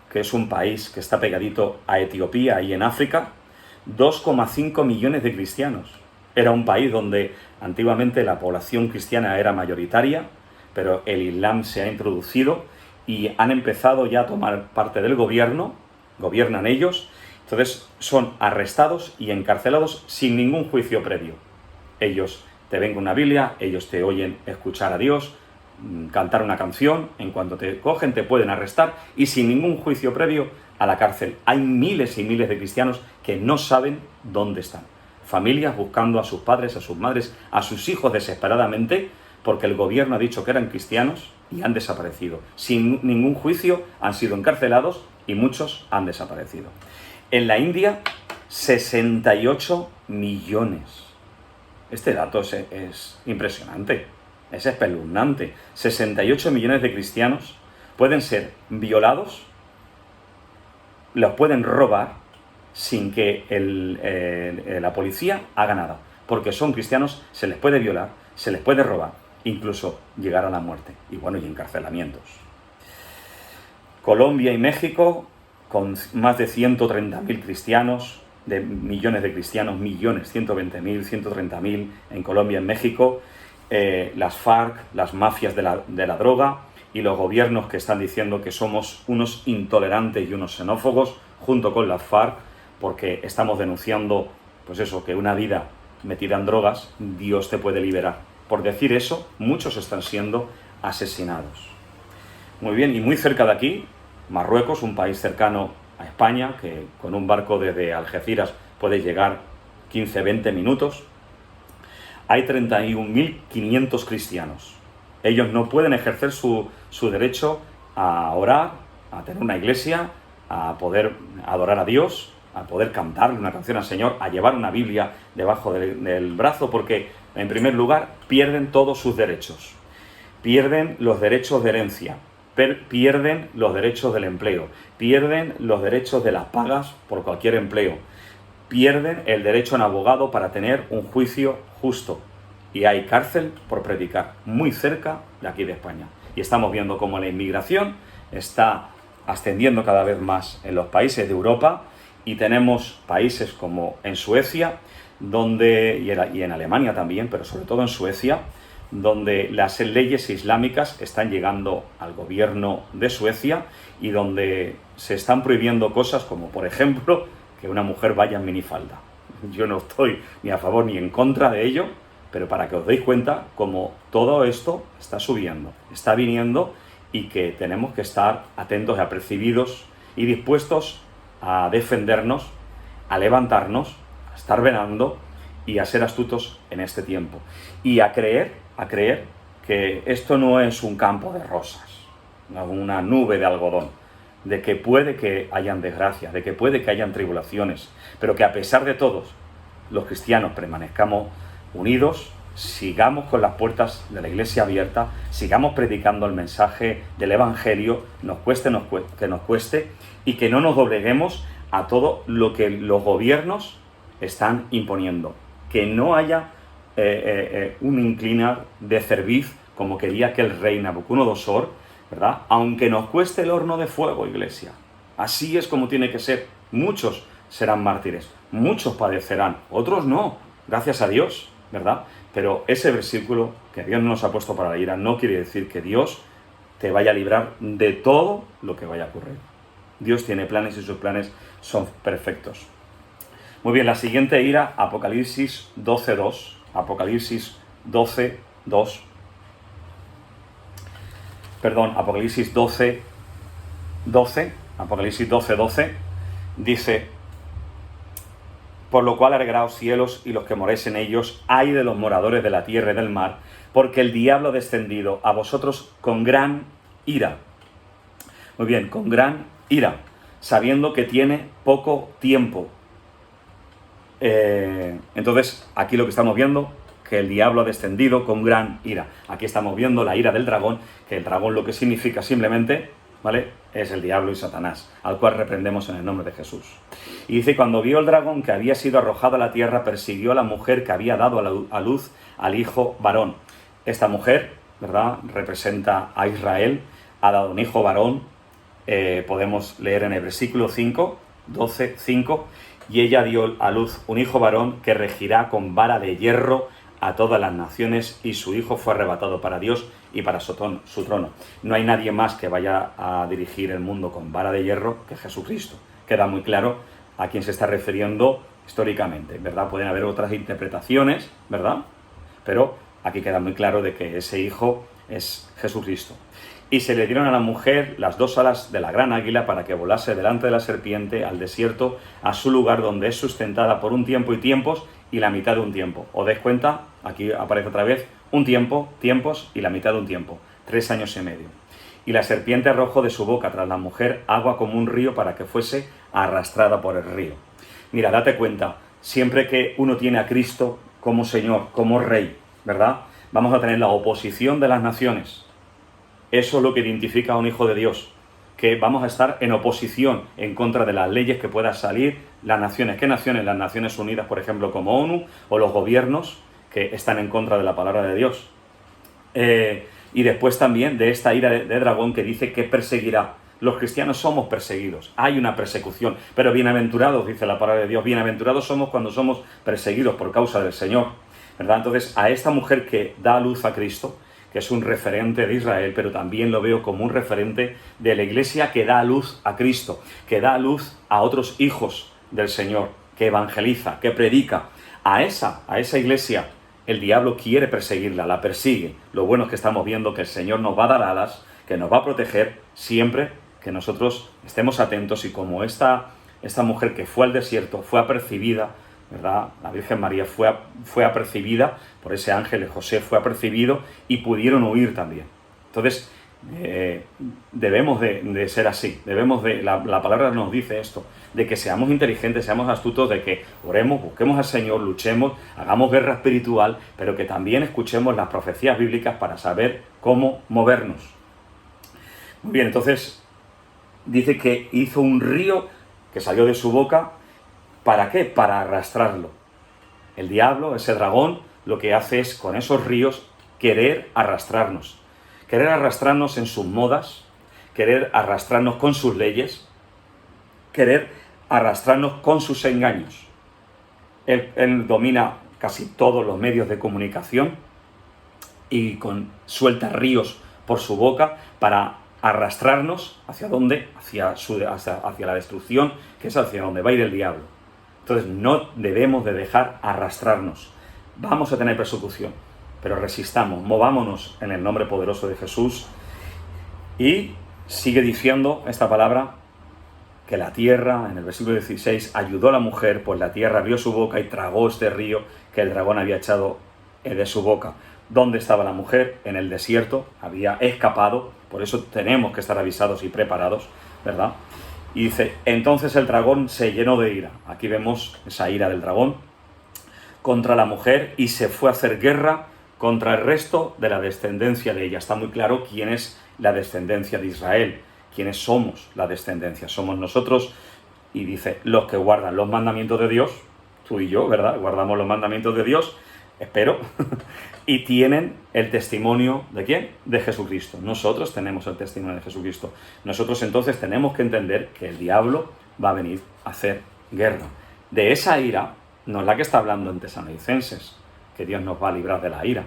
que es un país que está pegadito a Etiopía y en África, 2,5 millones de cristianos. Era un país donde antiguamente la población cristiana era mayoritaria, pero el Islam se ha introducido y han empezado ya a tomar parte del gobierno, gobiernan ellos, entonces son arrestados y encarcelados sin ningún juicio previo. Ellos te ven con una Biblia, ellos te oyen escuchar a Dios, cantar una canción, en cuanto te cogen te pueden arrestar y sin ningún juicio previo a la cárcel. Hay miles y miles de cristianos que no saben dónde están. Familias buscando a sus padres, a sus madres, a sus hijos desesperadamente, porque el gobierno ha dicho que eran cristianos y han desaparecido. Sin ningún juicio han sido encarcelados y muchos han desaparecido. En la India, 68 millones. Este dato es impresionante. Es espeluznante. 68 millones de cristianos pueden ser violados, los pueden robar sin que la policía haga nada. Porque son cristianos, se les puede violar, se les puede robar, incluso llegar a la muerte. Y bueno, y encarcelamientos. Colombia y México, con más de 130.000 cristianos, de millones de cristianos, 120.000, 130.000 en Colombia y en México. Las FARC, las mafias de la droga y los gobiernos que están diciendo que somos unos intolerantes y unos xenófobos junto con las FARC, porque estamos denunciando, pues eso, que una vida metida en drogas, Dios te puede liberar. Por decir eso, muchos están siendo asesinados. Muy bien, y muy cerca de aquí, Marruecos, un país cercano a España, que con un barco desde Algeciras puede llegar 15-20 minutos. Hay 31.500 cristianos. Ellos no pueden ejercer su derecho a orar, a tener una iglesia, a poder adorar a Dios, a poder cantarle una canción al Señor, a llevar una Biblia debajo del brazo, porque, en primer lugar, pierden todos sus derechos. Pierden los derechos de herencia, pierden los derechos del empleo, pierden los derechos de las pagas por cualquier empleo, pierden el derecho a un abogado para tener un juicio justo. Y hay cárcel por predicar, muy cerca de aquí de España. Y estamos viendo cómo la inmigración está ascendiendo cada vez más en los países de Europa, y tenemos países como en Suecia, y en Alemania también, pero sobre todo en Suecia, donde las leyes islámicas están llegando al gobierno de Suecia y donde se están prohibiendo cosas como, por ejemplo, que una mujer vaya en minifalda. yo no estoy ni a favor ni en contra de ello, pero para que os deis cuenta como todo esto está subiendo, está viniendo y que tenemos que estar atentos y apercibidos y dispuestos a defendernos, a levantarnos, a estar velando y a ser astutos en este tiempo. Y a creer que esto no es un campo de rosas, una nube de algodón, de que puede que hayan desgracias, de que puede que hayan tribulaciones, pero que a pesar de todos, los cristianos permanezcamos unidos, sigamos con las puertas de la iglesia abierta, sigamos predicando el mensaje del Evangelio, nos cueste que nos cueste, y que no nos dobleguemos a todo lo que los gobiernos están imponiendo. Que no haya un inclinar de cerviz, como quería aquel rey Nabucodonosor, ¿verdad? Aunque nos cueste el horno de fuego, iglesia. Así es como tiene que ser. Muchos serán mártires, muchos padecerán, otros no, gracias a Dios, ¿verdad? Pero ese versículo que Dios nos ha puesto para la ira no quiere decir que Dios te vaya a librar de todo lo que vaya a ocurrir. Dios tiene planes y sus planes son perfectos. Muy bien, la siguiente ira, Apocalipsis 12.2. Apocalipsis 12.2. Perdón, Apocalipsis 12.12. Apocalipsis 12.12 dice: por lo cual alegraos cielos y los que moréis en ellos, ay de los moradores de la tierra y del mar, porque el diablo ha descendido a vosotros con gran ira. Muy bien, con gran ira, sabiendo que tiene poco tiempo. Entonces, aquí lo que estamos viendo, que el diablo ha descendido con gran ira. Aquí estamos viendo la ira del dragón, que el dragón lo que significa simplemente, ¿vale?, es el diablo y Satanás, al cual reprendemos en el nombre de Jesús. Y dice: cuando vio el dragón que había sido arrojado a la tierra, persiguió a la mujer que había dado a luz al hijo varón. Esta mujer, ¿verdad?, representa a Israel, ha dado un hijo varón. Podemos leer en el versículo 5, 12:5, y ella dio a luz un hijo varón que regirá con vara de hierro a todas las naciones, y su hijo fue arrebatado para Dios y para su trono. No hay nadie más que vaya a dirigir el mundo con vara de hierro que Jesucristo. Queda muy claro a quién se está refiriendo históricamente, ¿verdad? Pueden haber otras interpretaciones, ¿verdad? Pero aquí queda muy claro de que ese hijo es Jesucristo. Y se le dieron a la mujer las 2 alas de la gran águila para que volase delante de la serpiente al desierto, a su lugar donde es sustentada por un tiempo y tiempos y la mitad de un tiempo. ¿Os dais cuenta? Aquí aparece otra vez un tiempo, tiempos y la mitad de un tiempo. 3 años y medio. Y la serpiente arrojó de su boca tras la mujer agua como un río para que fuese arrastrada por el río. Mira, date cuenta, siempre que uno tiene a Cristo como Señor, como Rey, ¿verdad?, vamos a tener la oposición de las naciones. Eso es lo que identifica a un hijo de Dios, que vamos a estar en oposición en contra de las leyes que puedan salir las naciones. ¿Qué naciones? Las Naciones Unidas, por ejemplo, como ONU, o los gobiernos que están en contra de la palabra de Dios. Y después también de esta ira de dragón que dice que perseguirá. Los cristianos somos perseguidos, hay una persecución, pero bienaventurados, dice la palabra de Dios, bienaventurados somos cuando somos perseguidos por causa del Señor, ¿verdad? Entonces, a esta mujer que da a luz a Cristo, que es un referente de Israel, pero también lo veo como un referente de la iglesia que da a luz a Cristo, que da a luz a otros hijos del Señor, que evangeliza, que predica. A esa iglesia el diablo quiere perseguirla, la persigue. Lo bueno es que estamos viendo que el Señor nos va a dar alas, que nos va a proteger siempre que nosotros estemos atentos, y como esta mujer que fue al desierto, fue apercibida, ¿verdad? La Virgen María fue apercibida por ese ángel, José fue apercibido y pudieron huir también. Entonces, debemos de ser así, la palabra nos dice esto, de que seamos inteligentes, seamos astutos, de que oremos, busquemos al Señor, luchemos, hagamos guerra espiritual, pero que también escuchemos las profecías bíblicas para saber cómo movernos. Muy bien, entonces dice que hizo un río que salió de su boca. ¿Para qué? Para arrastrarlo. El diablo, ese dragón, lo que hace es, con esos ríos, querer arrastrarnos en sus modas, querer arrastrarnos con sus leyes, querer arrastrarnos con sus engaños. Él domina casi todos los medios de comunicación y suelta ríos por su boca para arrastrarnos. ¿Hacia dónde? Hacia la destrucción, que es hacia donde va a ir el diablo. Entonces no debemos de dejar arrastrarnos. Vamos a tener persecución, pero resistamos, movámonos en el nombre poderoso de Jesús. Y sigue diciendo esta palabra, que la tierra, en el versículo 16, ayudó a la mujer, pues la tierra abrió su boca y tragó este río que el dragón había echado de su boca. ¿Dónde estaba la mujer? En el desierto, había escapado, por eso tenemos que estar avisados y preparados, ¿verdad? Y dice, entonces el dragón se llenó de ira. Aquí vemos esa ira del dragón contra la mujer y se fue a hacer guerra contra el resto de la descendencia de ella. Está muy claro quién es la descendencia de Israel, quiénes somos la descendencia. Somos nosotros, y dice, los que guardan los mandamientos de Dios, tú y yo, ¿verdad? Guardamos los mandamientos de Dios, espero, y tienen el testimonio ¿de quién? De Jesucristo. Nosotros tenemos el testimonio de Jesucristo. Nosotros entonces tenemos que entender que el diablo va a venir a hacer guerra. De esa ira no es la que está hablando en Tesalonicenses, que Dios nos va a librar de la ira.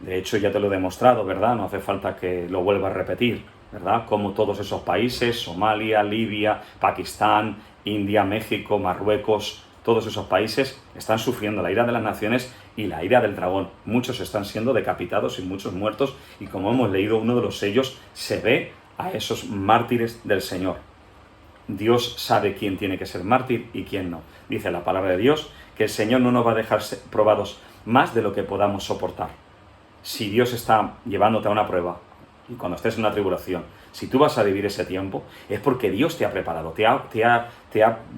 De hecho, ya te lo he demostrado, ¿verdad? No hace falta que lo vuelva a repetir, ¿verdad? Como todos esos países, Somalia, Libia, Pakistán, India, México, Marruecos, todos esos países están sufriendo la ira de las naciones y la ira del dragón. Muchos están siendo decapitados y muchos muertos, y como hemos leído uno de los sellos, se ve a esos mártires del Señor. Dios sabe quién tiene que ser mártir y quién no. Dice la palabra de Dios que el Señor no nos va a dejar ser probados más de lo que podamos soportar. Si Dios está llevándote a una prueba, y cuando estés en una tribulación, si tú vas a vivir ese tiempo, es porque Dios te ha preparado, te ha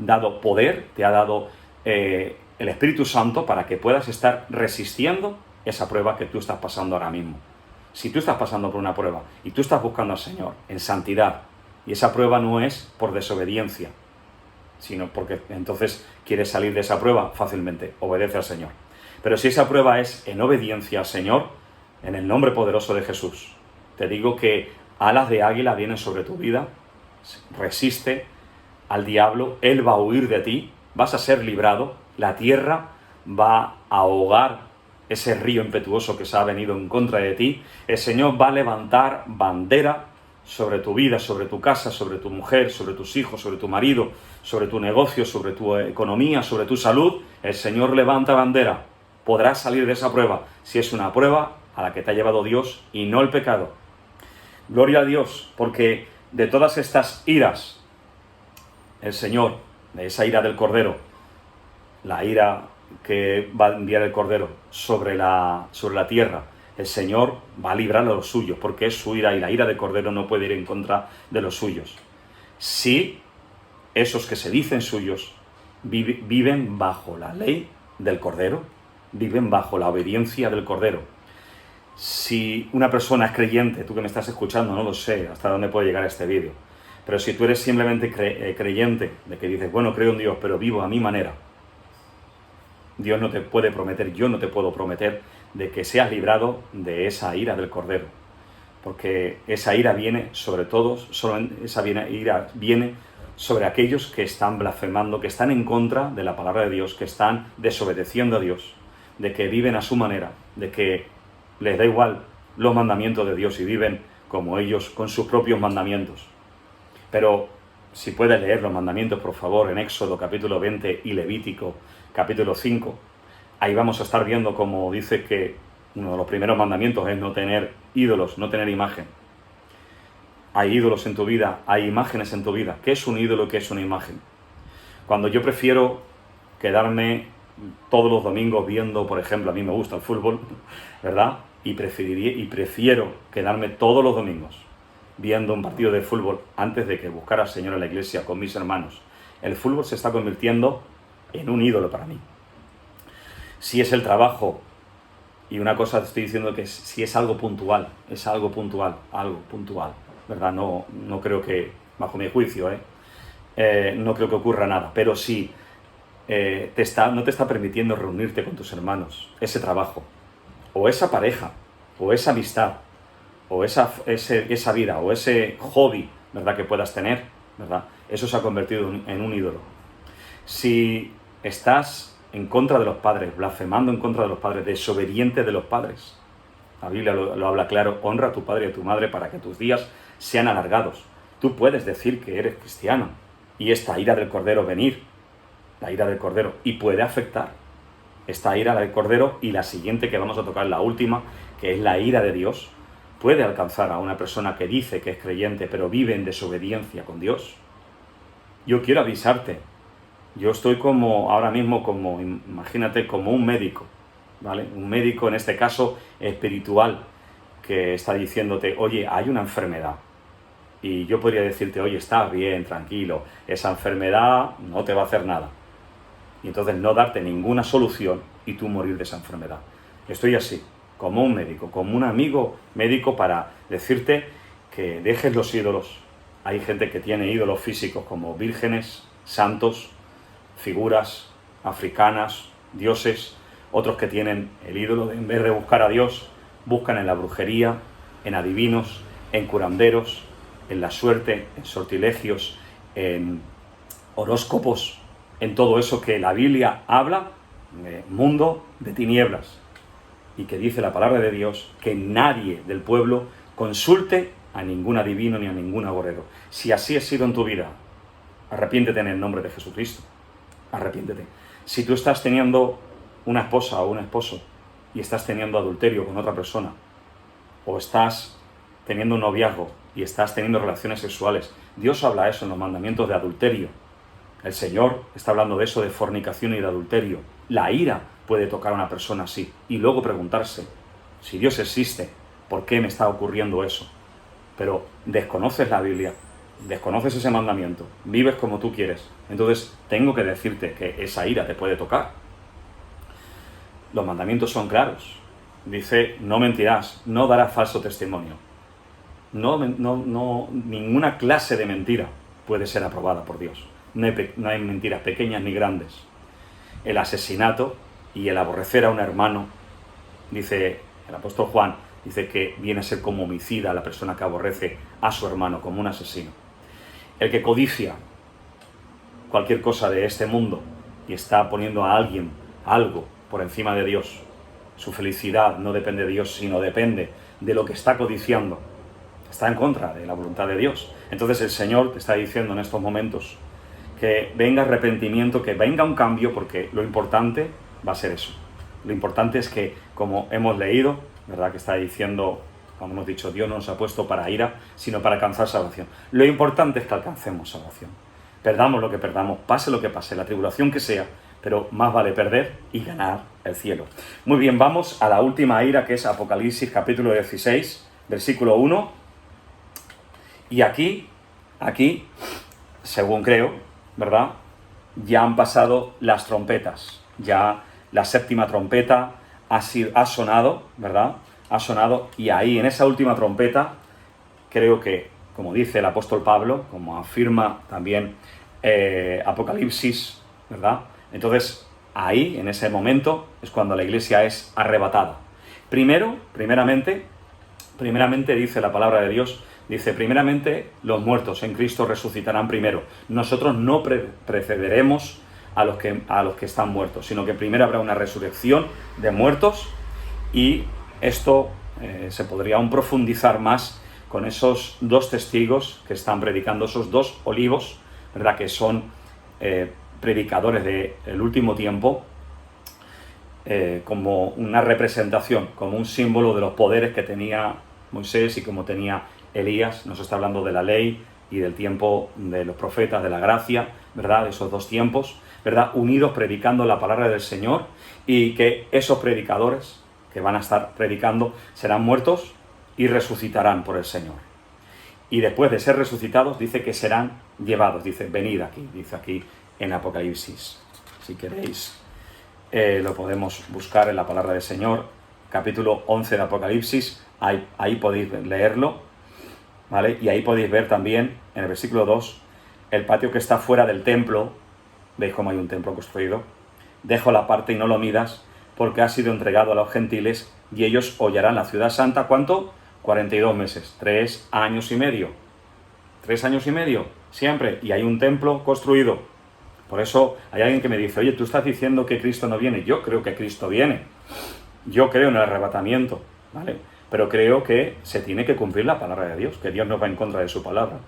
dado poder, te ha dado el Espíritu Santo para que puedas estar resistiendo esa prueba que tú estás pasando ahora mismo. Si tú estás pasando por una prueba y tú estás buscando al Señor en santidad, y esa prueba no es por desobediencia, sino porque entonces quieres salir de esa prueba fácilmente, obedece al Señor. Pero si esa prueba es en obediencia al Señor, en el nombre poderoso de Jesús, te digo que alas de águila vienen sobre tu vida, resiste al diablo, él va a huir de ti, vas a ser librado, la tierra va a ahogar ese río impetuoso que se ha venido en contra de ti, el Señor va a levantar bandera sobre tu vida, sobre tu casa, sobre tu mujer, sobre tus hijos, sobre tu marido, sobre tu negocio, sobre tu economía, sobre tu salud. El Señor levanta bandera. Podrás salir de esa prueba si es una prueba a la que te ha llevado Dios y no el pecado. Gloria a Dios, porque de todas estas iras, el Señor, de esa ira del Cordero, la ira que va a enviar el Cordero sobre la tierra, el Señor va a librar a los suyos, porque es su ira, y la ira del Cordero no puede ir en contra de los suyos. Si esos que se dicen suyos viven bajo la ley del Cordero, viven bajo la obediencia del Cordero. Si una persona es creyente, tú que me estás escuchando, no lo sé hasta dónde puede llegar este vídeo, pero si tú eres simplemente creyente, de que dices, bueno, creo en Dios, pero vivo a mi manera, Dios no te puede prometer, yo no te puedo prometer de que seas librado de esa ira del Cordero, porque esa ira viene sobre todos, esa ira viene sobre aquellos que están blasfemando, que están en contra de la palabra de Dios, que están desobedeciendo a Dios, de que viven a su manera, de que les da igual los mandamientos de Dios y viven como ellos con sus propios mandamientos. Pero si puedes leer los mandamientos, por favor, en Éxodo capítulo 20 y Levítico capítulo 5, ahí vamos a estar viendo cómo dice que uno de los primeros mandamientos es no tener ídolos, no tener imagen. Hay ídolos en tu vida, hay imágenes en tu vida. ¿Qué es un ídolo? ¿Qué es una imagen? Cuando yo prefiero quedarme todos los domingos viendo, por ejemplo, a mí me gusta el fútbol, ¿verdad? Y prefiero quedarme todos los domingos viendo un partido de fútbol antes de que buscar al Señor en la iglesia con mis hermanos. El fútbol se está convirtiendo en un ídolo para mí. Si es el trabajo, y una cosa te estoy diciendo que si es algo puntual, ¿verdad? No creo que, bajo mi juicio, no creo que ocurra nada, pero si no te está permitiendo reunirte con tus hermanos, ese trabajo, o esa pareja, o esa amistad, o esa vida, o ese hobby, ¿verdad?, que puedas tener, ¿verdad?, eso se ha convertido en un ídolo. Si estás en contra de los padres, blasfemando en contra de los padres, desobediente de los padres, la Biblia lo habla claro, honra a tu padre y a tu madre para que tus días sean alargados. Tú puedes decir que eres cristiano y esta ira del Cordero venir, la ira del Cordero, y puede afectar esta ira del Cordero, y la siguiente que vamos a tocar, la última, que es la ira de Dios, puede alcanzar a una persona que dice que es creyente, pero vive en desobediencia con Dios. Yo quiero avisarte, yo estoy ahora mismo imagínate, como un médico, ¿vale? Un médico, en este caso, espiritual, que está diciéndote, oye, hay una enfermedad. Y yo podría decirte, oye, estás bien, tranquilo, esa enfermedad no te va a hacer nada. Y entonces no darte ninguna solución y tú morir de esa enfermedad. Estoy así, como un médico, como un amigo médico, para decirte que dejes los ídolos. Hay gente que tiene ídolos físicos como vírgenes, santos, figuras africanas, dioses, otros que tienen el ídolo en vez de buscar a Dios, buscan en la brujería, en adivinos, en curanderos, en la suerte, en sortilegios, en horóscopos, en todo eso que la Biblia habla de mundo de tinieblas, y que dice la palabra de Dios que nadie del pueblo consulte a ningún adivino ni a ningún agorero. Si así ha sido en tu vida, arrepiéntete en el nombre de Jesucristo. Arrepiéntete. Si tú estás teniendo una esposa o un esposo y estás teniendo adulterio con otra persona, o estás teniendo un noviazgo y estás teniendo relaciones sexuales, Dios habla eso en los mandamientos de adulterio. El Señor está hablando de eso, de fornicación y de adulterio. La ira puede tocar a una persona así, y luego preguntarse, si Dios existe, ¿por qué me está ocurriendo eso? Pero desconoces la Biblia, desconoces ese mandamiento, vives como tú quieres. Entonces tengo que decirte que esa ira te puede tocar. Los mandamientos son claros. Dice, no mentirás, no darás falso testimonio. Ninguna clase de mentira puede ser aprobada por Dios. No hay mentiras pequeñas ni grandes. El asesinato y el aborrecer a un hermano, dice el apóstol Juan, dice que viene a ser como homicida la persona que aborrece a su hermano, como un asesino. El que codicia cualquier cosa de este mundo y está poniendo a alguien, algo, por encima de Dios, su felicidad no depende de Dios, sino depende de lo que está codiciando, está en contra de la voluntad de Dios. Entonces el Señor te está diciendo en estos momentos que venga arrepentimiento, que venga un cambio, porque lo importante va a ser eso. Lo importante es que, como hemos leído, ¿verdad?, que está diciendo, cuando hemos dicho, Dios no nos ha puesto para ira, sino para alcanzar salvación. Lo importante es que alcancemos salvación. Perdamos lo que perdamos, pase lo que pase, la tribulación que sea, pero más vale perder y ganar el cielo. Muy bien, vamos a la última ira, que es Apocalipsis capítulo 16, versículo 1. Y aquí, según creo, ¿verdad?, ya han pasado las trompetas, ya la séptima trompeta ha sonado, ¿verdad?, ha sonado, y ahí, en esa última trompeta, creo que, como dice el apóstol Pablo, como afirma también Apocalipsis, ¿verdad?, entonces ahí, en ese momento, es cuando la iglesia es arrebatada. Primeramente dice la palabra de Dios, dice, primeramente los muertos en Cristo resucitarán primero. Nosotros no precederemos a los que están muertos, sino que primero habrá una resurrección de muertos, y esto se podría aún profundizar más con esos dos testigos que están predicando, esos dos olivos, ¿verdad?, que son predicadores del último tiempo, como una representación, como un símbolo de los poderes que tenía Moisés y como tenía Elías. Nos está hablando de la ley y del tiempo de los profetas, de la gracia, ¿verdad?, de esos dos tiempos, ¿verdad?, unidos predicando la palabra del Señor, y que esos predicadores que van a estar predicando serán muertos y resucitarán por el Señor. Y después de ser resucitados, dice que serán llevados, dice, venid aquí, dice aquí en Apocalipsis. Si queréis, lo podemos buscar en la palabra del Señor, capítulo 11 de Apocalipsis, ahí podéis leerlo, ¿vale? Y ahí podéis ver también, en el versículo 2, el patio que está fuera del templo. ¿Veis cómo hay un templo construido? Dejo la parte y no lo midas, porque ha sido entregado a los gentiles, y ellos hollarán la ciudad santa, ¿cuánto? 42 meses, 3 años y medio. 3 años y medio, siempre, y hay un templo construido. Por eso hay alguien que me dice, oye, tú estás diciendo que Cristo no viene. Yo creo que Cristo viene. Yo creo en el arrebatamiento, ¿vale? Pero creo que se tiene que cumplir la palabra de Dios, que Dios no va en contra de su palabra,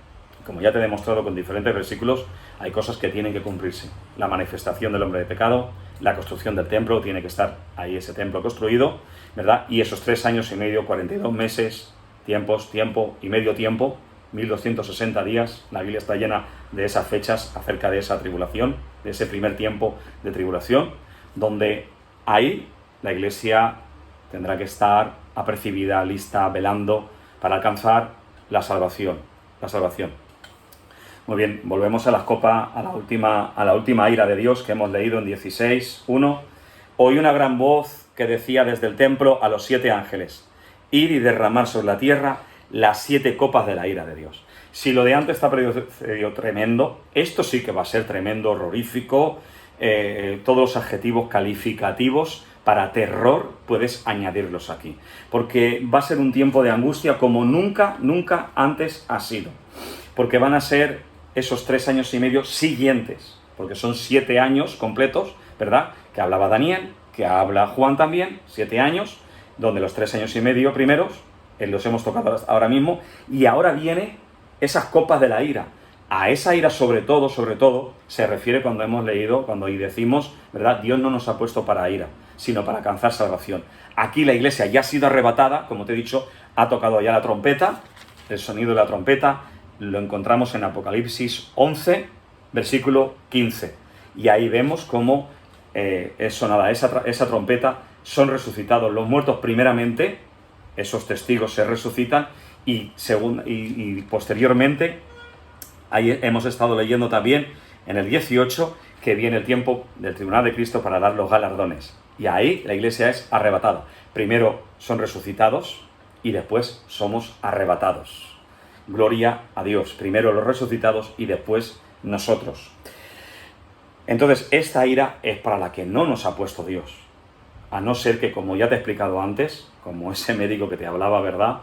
como ya te he demostrado con diferentes versículos, hay cosas que tienen que cumplirse. La manifestación del hombre de pecado, la construcción del templo, tiene que estar ahí ese templo construido, ¿verdad? Y esos 3 años y medio, 42 meses, tiempo y medio tiempo, 1260 días, la Biblia está llena de esas fechas acerca de esa tribulación, de ese primer tiempo de tribulación, donde ahí la Iglesia tendrá que estar apercibida, lista, velando para alcanzar la salvación. Muy bien, volvemos a las copas, a la última ira de Dios que hemos leído en 16:1. Oí una gran voz que decía desde el templo a los 7 ángeles: ir y derramar sobre la tierra las 7 copas de la ira de Dios. Si lo de antes está tremendo, esto sí que va a ser tremendo, horrorífico. Todos los adjetivos calificativos para terror puedes añadirlos aquí, porque va a ser un tiempo de angustia como nunca antes ha sido, porque van a ser esos 3 años y medio siguientes, porque son 7 años completos, ¿verdad? Que hablaba Daniel, que habla Juan también, 7 años, donde los 3 años y medio primeros los hemos tocado ahora mismo, y ahora viene esas copas de la ira. A esa ira sobre todo, se refiere cuando hemos leído, cuando y decimos, ¿verdad? Dios no nos ha puesto para ira, sino para alcanzar salvación. Aquí la Iglesia ya ha sido arrebatada, como te he dicho, ha tocado ya la trompeta, el sonido de la trompeta, lo encontramos en Apocalipsis 11, versículo 15. Y ahí vemos cómo es sonada esa trompeta, son resucitados los muertos primeramente, esos testigos se resucitan, y posteriormente, ahí hemos estado leyendo también en el 18 que viene el tiempo del tribunal de Cristo para dar los galardones. Y ahí la Iglesia es arrebatada. Primero son resucitados y después somos arrebatados. Gloria a Dios. Primero los resucitados y después nosotros. Entonces, esta ira es para la que no nos ha puesto Dios. A no ser que, como ya te he explicado antes, como ese médico que te hablaba, ¿verdad?,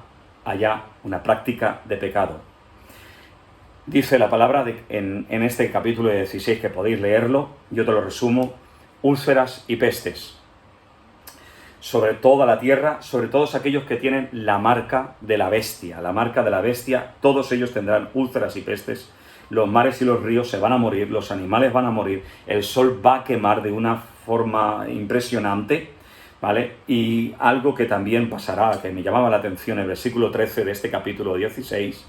haya una práctica de pecado. Dice la palabra en este capítulo 16, que podéis leerlo, yo te lo resumo: úlceras y pestes sobre toda la tierra, sobre todos aquellos que tienen la marca de la bestia, todos ellos tendrán úlceras y pestes, los mares y los ríos se van a morir, los animales van a morir, el sol va a quemar de una forma impresionante, ¿vale? Y algo que también pasará, que me llamaba la atención, el versículo 13 de este capítulo 16,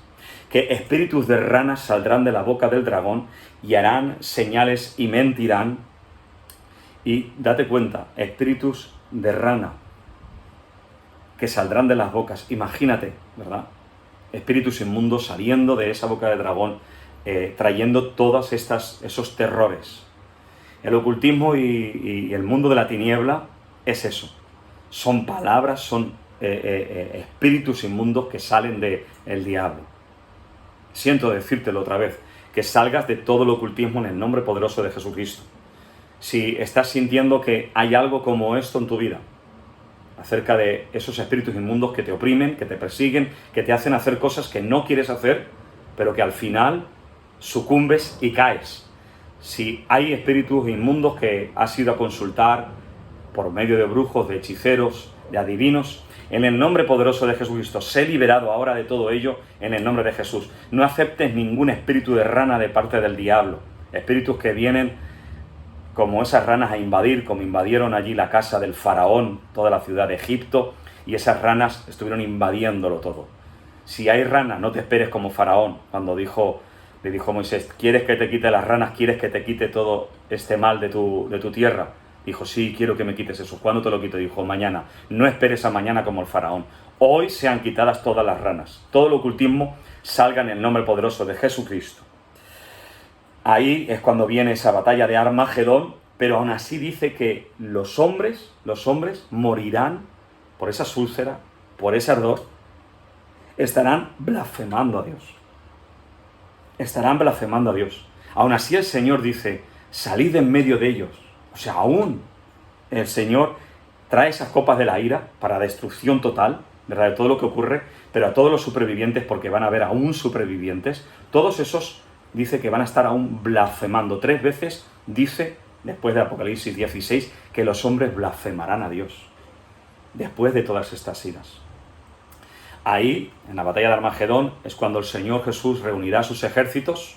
que espíritus de ranas saldrán de la boca del dragón y harán señales y mentirán. Y date cuenta, espíritus de rana que saldrán de las bocas. Imagínate, ¿verdad? Espíritus inmundos saliendo de esa boca del dragón, trayendo todos esos terrores. El ocultismo y el mundo de la tiniebla es eso. Son palabras, son espíritus inmundos que salen del diablo. Siento decírtelo otra vez, que salgas de todo el ocultismo en el nombre poderoso de Jesucristo. Si estás sintiendo que hay algo como esto en tu vida, acerca de esos espíritus inmundos que te oprimen, que te persiguen, que te hacen hacer cosas que no quieres hacer, pero que al final sucumbes y caes. Si hay espíritus inmundos que has ido a consultar por medio de brujos, de hechiceros, de adivinos, en el nombre poderoso de Jesucristo, sé liberado ahora de todo ello en el nombre de Jesús. No aceptes ningún espíritu de rana de parte del diablo. Espíritus que vienen como esas ranas a invadir, como invadieron allí la casa del faraón, toda la ciudad de Egipto, y esas ranas estuvieron invadiéndolo todo. Si hay ranas, no te esperes como faraón, cuando le dijo Moisés: ¿quieres que te quite las ranas? ¿Quieres que te quite todo este mal de tu tierra? Dijo: sí, quiero que me quites eso. ¿Cuándo te lo quito? Dijo: mañana. No esperes a mañana como el faraón. Hoy sean quitadas todas las ranas. Todo el ocultismo salga en el nombre poderoso de Jesucristo. Ahí es cuando viene esa batalla de Armagedón, pero aún así dice que los hombres morirán por esa úlcera, por ese ardor, estarán blasfemando a Dios. Estarán blasfemando a Dios. Aún así el Señor dice: salid en medio de ellos. O sea, aún el Señor trae esas copas de la ira para destrucción total, ¿verdad?, de todo lo que ocurre, pero a todos los supervivientes, porque van a haber aún supervivientes, todos esos dice que van a estar aún blasfemando. 3 veces dice, después de Apocalipsis 16, que los hombres blasfemarán a Dios, después de todas estas iras. Ahí, en la batalla de Armagedón, es cuando el Señor Jesús reunirá a sus ejércitos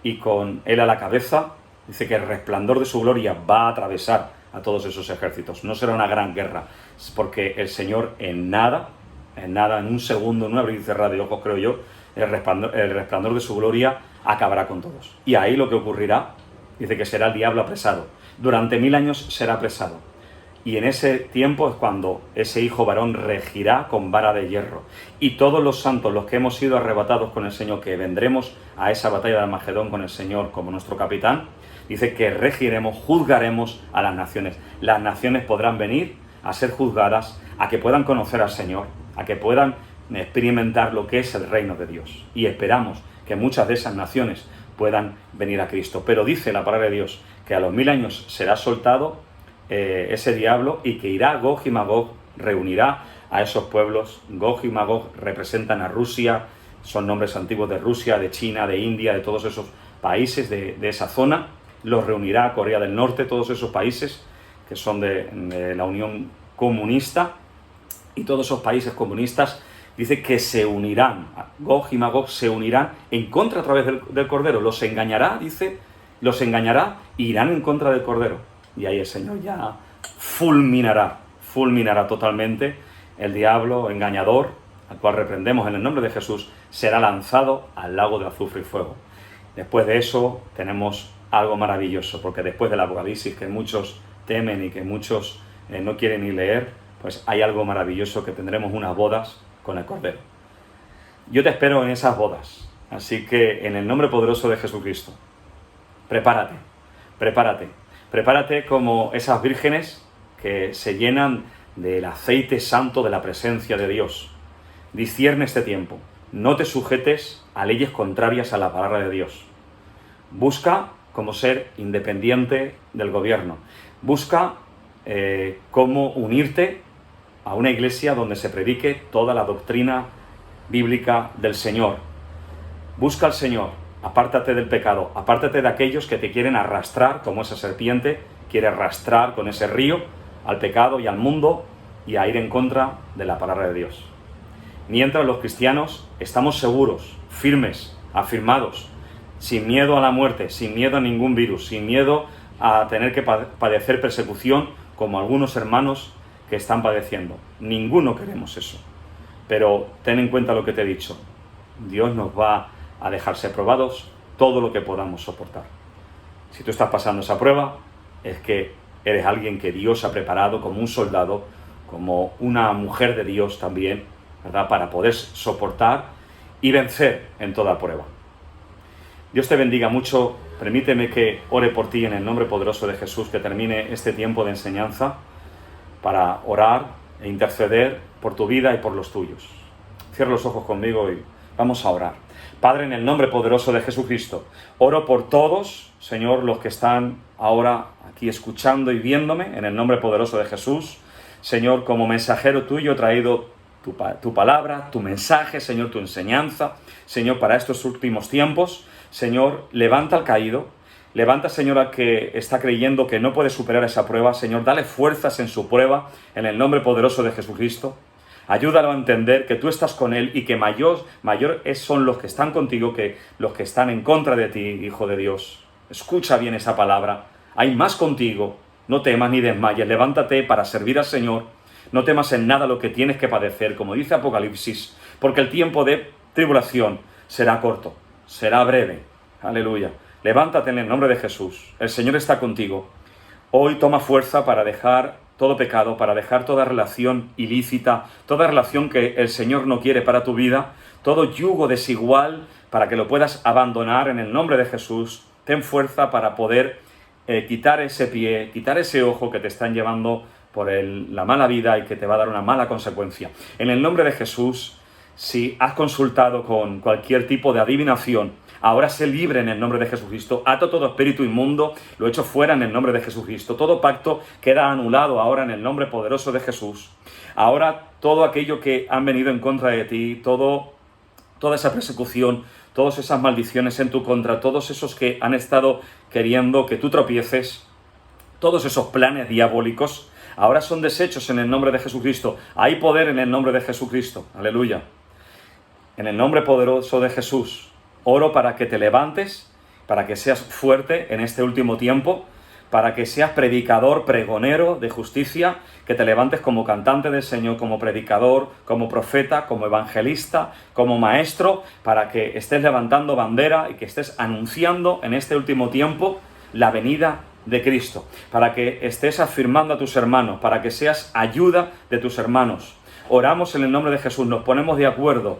y con Él a la cabeza, dice que el resplandor de su gloria va a atravesar a todos esos ejércitos. No será una gran guerra, porque el Señor en nada, en un segundo, en un abrir y cerrar de ojos, creo yo, el resplandor de su gloria acabará con todos. Y ahí lo que ocurrirá, dice que será el diablo apresado. Durante 1000 años será apresado. Y en ese tiempo es cuando ese hijo varón regirá con vara de hierro. Y todos los santos, los que hemos sido arrebatados con el Señor, que vendremos a esa batalla de Armagedón con el Señor como nuestro capitán, dice que regiremos, juzgaremos a las naciones. Las naciones podrán venir a ser juzgadas, a que puedan conocer al Señor, a que puedan experimentar lo que es el reino de Dios. Y esperamos que muchas de esas naciones puedan venir a Cristo. Pero dice la palabra de Dios que a los 1000 años será soltado ese diablo y que irá Gog y Magog, reunirá a esos pueblos. Gog y Magog representan a Rusia, son nombres antiguos de Rusia, de China, de India, de todos esos países de esa zona. Los reunirá a Corea del Norte, todos esos países que son de la Unión Comunista, y todos esos países comunistas, dice que se unirán, Gog y Magog se unirán en contra a través del Cordero. Los engañará, dice, los engañará e irán en contra del Cordero. Y ahí el Señor ya fulminará totalmente el diablo engañador, al cual reprendemos en el nombre de Jesús, será lanzado al lago de azufre y fuego. Después de eso tenemos algo maravilloso, porque después del Apocalipsis, que muchos temen y que muchos no quieren ni leer, pues hay algo maravilloso, que tendremos unas bodas con el Cordero. Yo te espero en esas bodas, así que en el nombre poderoso de Jesucristo, prepárate como esas vírgenes que se llenan del aceite santo de la presencia de Dios. Discierne este tiempo, no te sujetes a leyes contrarias a la palabra de Dios. Busca cómo ser independiente del gobierno. Busca cómo unirte a una iglesia donde se predique toda la doctrina bíblica del Señor. Busca al Señor, apártate del pecado, apártate de aquellos que te quieren arrastrar, como esa serpiente quiere arrastrar con ese río al pecado y al mundo y a ir en contra de la palabra de Dios. Mientras los cristianos estamos seguros, firmes, afirmados, sin miedo a la muerte, sin miedo a ningún virus, sin miedo a tener que padecer persecución como algunos hermanos que están padeciendo. Ninguno queremos eso. Pero ten en cuenta lo que te he dicho. Dios nos va a dejarse probados todo lo que podamos soportar. Si tú estás pasando esa prueba, es que eres alguien que Dios ha preparado como un soldado, como una mujer de Dios también, ¿verdad?, para poder soportar y vencer en toda prueba. Dios te bendiga mucho. Permíteme que ore por ti en el nombre poderoso de Jesús, que termine este tiempo de enseñanza para orar e interceder por tu vida y por los tuyos. Cierra los ojos conmigo y vamos a orar. Padre, en el nombre poderoso de Jesucristo, oro por todos, Señor, los que están ahora aquí escuchando y viéndome, en el nombre poderoso de Jesús. Señor, como mensajero tuyo he traído tu palabra, tu mensaje, Señor, tu enseñanza, Señor, para estos últimos tiempos. Señor, levanta al caído, levanta, Señor, al que está creyendo que no puede superar esa prueba. Señor, dale fuerzas en su prueba, en el nombre poderoso de Jesucristo. Ayúdalo a entender que tú estás con él y que mayor son los que están contigo que los que están en contra de ti, Hijo de Dios. Escucha bien esa palabra. Hay más contigo. No temas ni desmayes. Levántate para servir al Señor. No temas en nada lo que tienes que padecer, como dice Apocalipsis, porque el tiempo de tribulación será corto, será breve. Aleluya. Levántate en el nombre de Jesús. El Señor está contigo. Hoy toma fuerza para dejar todo pecado, para dejar toda relación ilícita, toda relación que el Señor no quiere para tu vida, todo yugo desigual, para que lo puedas abandonar en el nombre de Jesús. Ten fuerza para poder quitar ese pie, quitar ese ojo que te están llevando por la mala vida y que te va a dar una mala consecuencia. En el nombre de Jesús, si has consultado con cualquier tipo de adivinación, ahora sé libre en el nombre de Jesucristo. Ato todo espíritu inmundo, lo echo fuera en el nombre de Jesucristo. Todo pacto queda anulado ahora en el nombre poderoso de Jesús. Ahora todo aquello que han venido en contra de ti, toda esa persecución, todas esas maldiciones en tu contra, todos esos que han estado queriendo que tú tropieces, todos esos planes diabólicos, ahora son deshechos en el nombre de Jesucristo. Hay poder en el nombre de Jesucristo. Aleluya. En el nombre poderoso de Jesús, oro para que te levantes, para que seas fuerte en este último tiempo, para que seas predicador, pregonero de justicia, que te levantes como cantante del Señor, como predicador, como profeta, como evangelista, como maestro, para que estés levantando bandera y que estés anunciando en este último tiempo la venida de Cristo, para que estés afirmando a tus hermanos, para que seas ayuda de tus hermanos. Oramos en el nombre de Jesús, nos ponemos de acuerdo,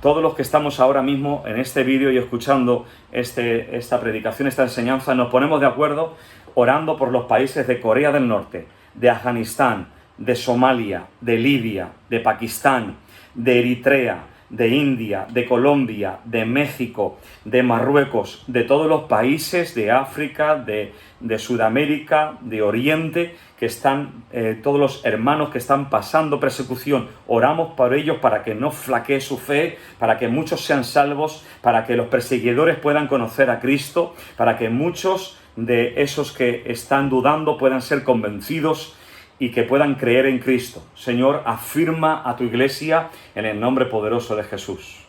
todos los que estamos ahora mismo en este vídeo y escuchando esta predicación, esta enseñanza, nos ponemos de acuerdo orando por los países de Corea del Norte, de Afganistán, de Somalia, de Libia, de Pakistán, de Eritrea, de India, de Colombia, de México, de Marruecos, de todos los países de África, de Sudamérica, de Oriente, que están, todos los hermanos que están pasando persecución. Oramos por ellos para que no flaquee su fe, para que muchos sean salvos, para que los perseguidores puedan conocer a Cristo, para que muchos de esos que están dudando puedan ser convencidos y que puedan creer en Cristo. Señor, afirma a tu iglesia en el nombre poderoso de Jesús.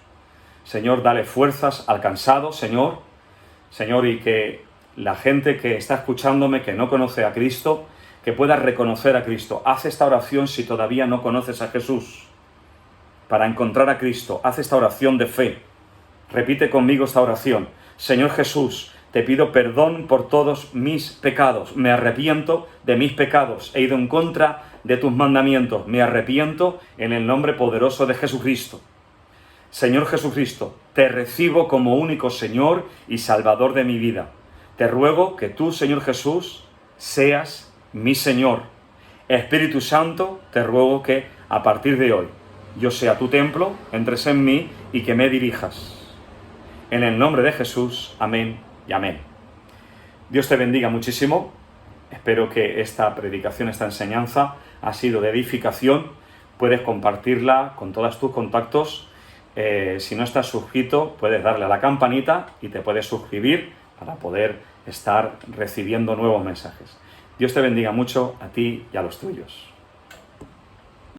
Señor, dale fuerzas al cansado, Señor, y que la gente que está escuchándome, que no conoce a Cristo, que pueda reconocer a Cristo. Haz esta oración si todavía no conoces a Jesús. Para encontrar a Cristo, haz esta oración de fe. Repite conmigo esta oración. Señor Jesús, te pido perdón por todos mis pecados. Me arrepiento de mis pecados. He ido en contra de tus mandamientos. Me arrepiento en el nombre poderoso de Jesucristo. Señor Jesucristo, te recibo como único Señor y Salvador de mi vida. Te ruego que tú, Señor Jesús, seas mi Señor. Espíritu Santo, te ruego que a partir de hoy yo sea tu templo, entres en mí y que me dirijas. En el nombre de Jesús, amén y amén. Dios te bendiga muchísimo. Espero que esta predicación, esta enseñanza ha sido de edificación. Puedes compartirla con todos tus contactos. Si no estás suscrito, puedes darle a la campanita y te puedes suscribir para poder estar recibiendo nuevos mensajes. Dios te bendiga mucho a ti y a los tuyos.